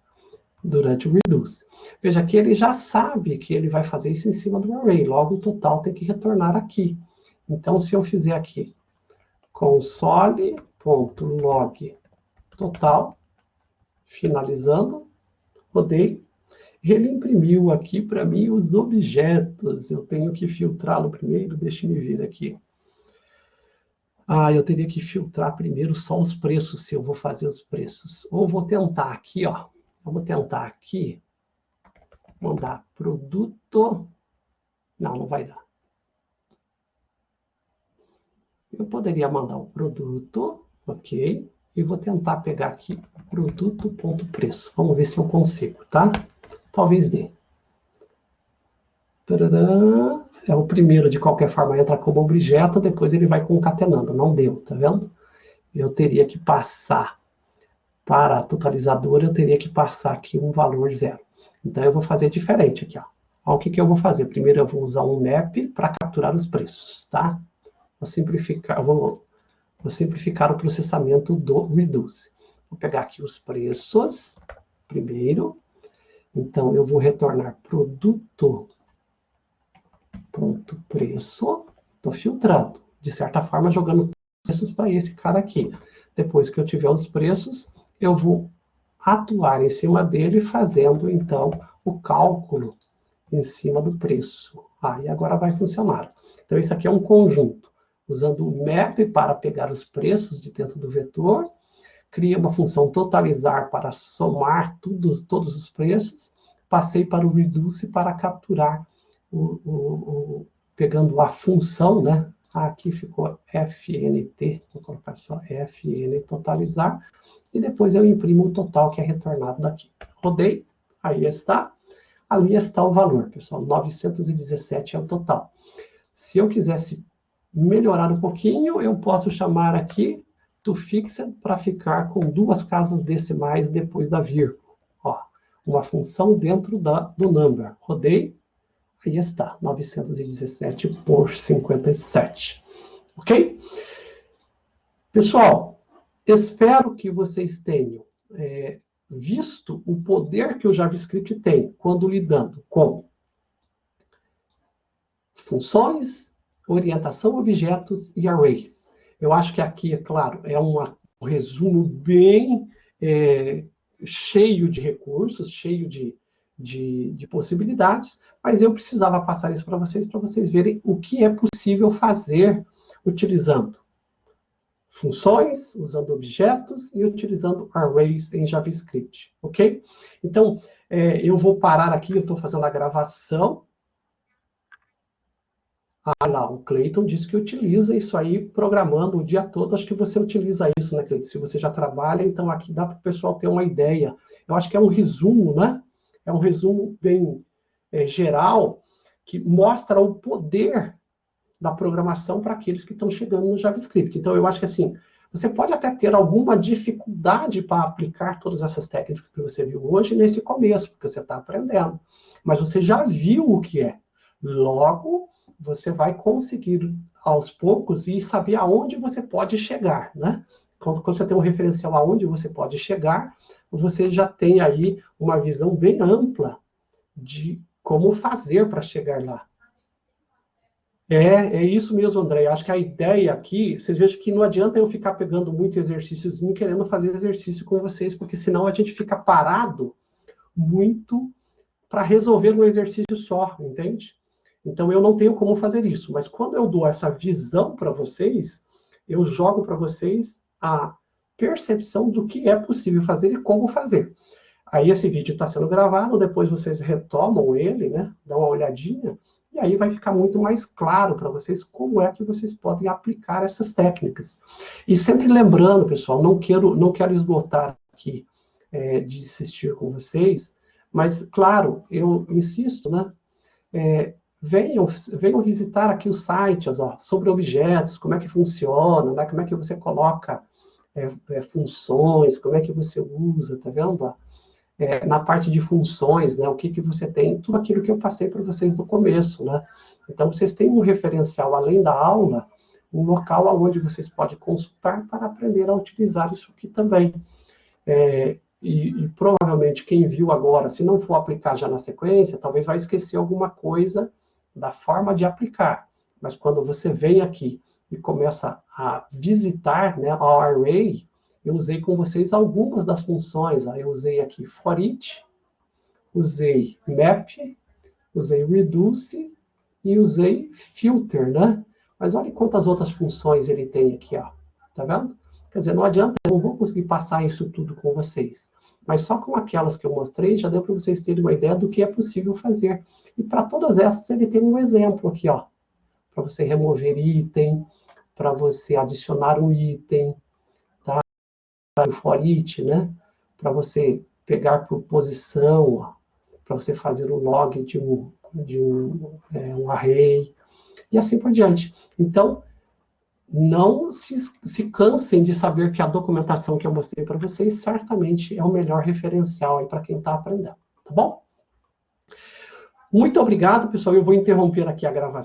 durante o reduce. Veja que ele já sabe que ele vai fazer isso em cima do array, logo o total tem que retornar aqui. Então, se eu fizer aqui console.log total, finalizando, rodei, ele imprimiu aqui para mim os objetos. Eu tenho que filtrá-lo primeiro, deixe-me vir aqui. Eu teria que filtrar primeiro só os preços, se eu vou fazer os preços. Ou vou tentar aqui, ó. Vamos tentar aqui, mandar produto. Não vai dar. Eu poderia mandar o produto, ok? E vou tentar pegar aqui produto.preço. Vamos ver se eu consigo, tá? Talvez dê. Tadadã. É o primeiro, de qualquer forma, entra como objeto, depois ele vai concatenando. Não deu, tá vendo? Eu teria que passar para a totalizadora, eu teria que passar aqui um valor zero. Então, eu vou fazer diferente aqui, ó. Olha o que eu vou fazer. Primeiro, eu vou usar um map para capturar os preços, tá? Vou simplificar o processamento do reduce. Vou pegar aqui os preços, primeiro. Então, eu vou retornar produto.preço. Estou filtrando, de certa forma, jogando preços para esse cara aqui. Depois que eu tiver os preços, eu vou atuar em cima dele, fazendo, então, o cálculo em cima do preço. E agora vai funcionar. Então, isso aqui é um conjunto. Usando o map para pegar os preços de dentro do vetor, cria uma função totalizar para somar todos os preços, passei para o reduce para capturar, pegando a função, né? Aqui ficou fnt, vou colocar só fn totalizar, e depois eu imprimo o total que é retornado daqui. Rodei, aí está, ali está o valor, pessoal, 917 é o total. Se eu quisesse melhorar um pouquinho, eu posso chamar aqui toFixed para ficar com duas casas decimais depois da vírgula. Ó, uma função dentro do number. Rodei, aí está, 917 por 57. Ok? Pessoal, espero que vocês tenham visto o poder que o JavaScript tem quando lidando com funções, orientação a objetos e arrays. Eu acho que aqui, é claro, é um resumo bem cheio de recursos, cheio de possibilidades, mas eu precisava passar isso para vocês verem o que é possível fazer utilizando funções, usando objetos e utilizando arrays em JavaScript, ok? Então, eu vou parar aqui, eu estou fazendo a gravação. Lá, o Cleiton disse que utiliza isso aí programando o dia todo. Acho que você utiliza isso, né, Cleiton? Se você já trabalha, então aqui dá para o pessoal ter uma ideia. Eu acho que é um resumo, né? É um resumo bem geral, que mostra o poder da programação para aqueles que estão chegando no JavaScript. Então, eu acho que assim, você pode até ter alguma dificuldade para aplicar todas essas técnicas que você viu hoje nesse começo, porque você está aprendendo. Mas você já viu o que é. Logo, você vai conseguir, aos poucos, e saber aonde você pode chegar, né? Quando você tem um referencial aonde você pode chegar, você já tem aí uma visão bem ampla de como fazer para chegar lá. É isso mesmo, André. Acho que a ideia aqui, vocês vejam que não adianta eu ficar pegando muito exercíciozinho, querendo fazer exercício com vocês, porque senão a gente fica parado muito para resolver um exercício só, entende? Então, eu não tenho como fazer isso. Mas quando eu dou essa visão para vocês, eu jogo para vocês percepção do que é possível fazer e como fazer. Aí esse vídeo está sendo gravado, depois vocês retomam ele, né? Dão uma olhadinha, e aí vai ficar muito mais claro para vocês como é que vocês podem aplicar essas técnicas. E sempre lembrando, pessoal, não quero esgotar aqui de insistir com vocês, mas, claro, eu insisto, né? Venham visitar aqui os sites, ó, sobre objetos, como é que funciona, né? Como é que você coloca funções, como é que você usa, tá vendo? Ó? Na parte de funções, né, o que você tem, tudo aquilo que eu passei para vocês no começo, né? Então, vocês têm um referencial, além da aula, um local onde vocês podem consultar para aprender a utilizar isso aqui também. E provavelmente quem viu agora, se não for aplicar já na sequência, talvez vai esquecer alguma coisa da forma de aplicar. Mas quando você vem aqui e começa a visitar, né, o array, eu usei com vocês algumas das funções. Eu usei aqui for each, usei map, usei reduce e usei filter, né? Mas olha quantas outras funções ele tem aqui, ó. Tá vendo? Quer dizer, não adianta, eu não vou conseguir passar isso tudo com vocês. Mas só com aquelas que eu mostrei, já deu para vocês terem uma ideia do que é possível fazer. E para todas essas, ele tem um exemplo aqui, ó. Para você remover item, para você adicionar um item, o for each, né? Para você pegar por posição, para você fazer o log de um array, e assim por diante. Então, não se cansem de saber que a documentação que eu mostrei para vocês certamente é o melhor referencial para quem está aprendendo, tá bom? Muito obrigado, pessoal. Eu vou interromper aqui a gravação.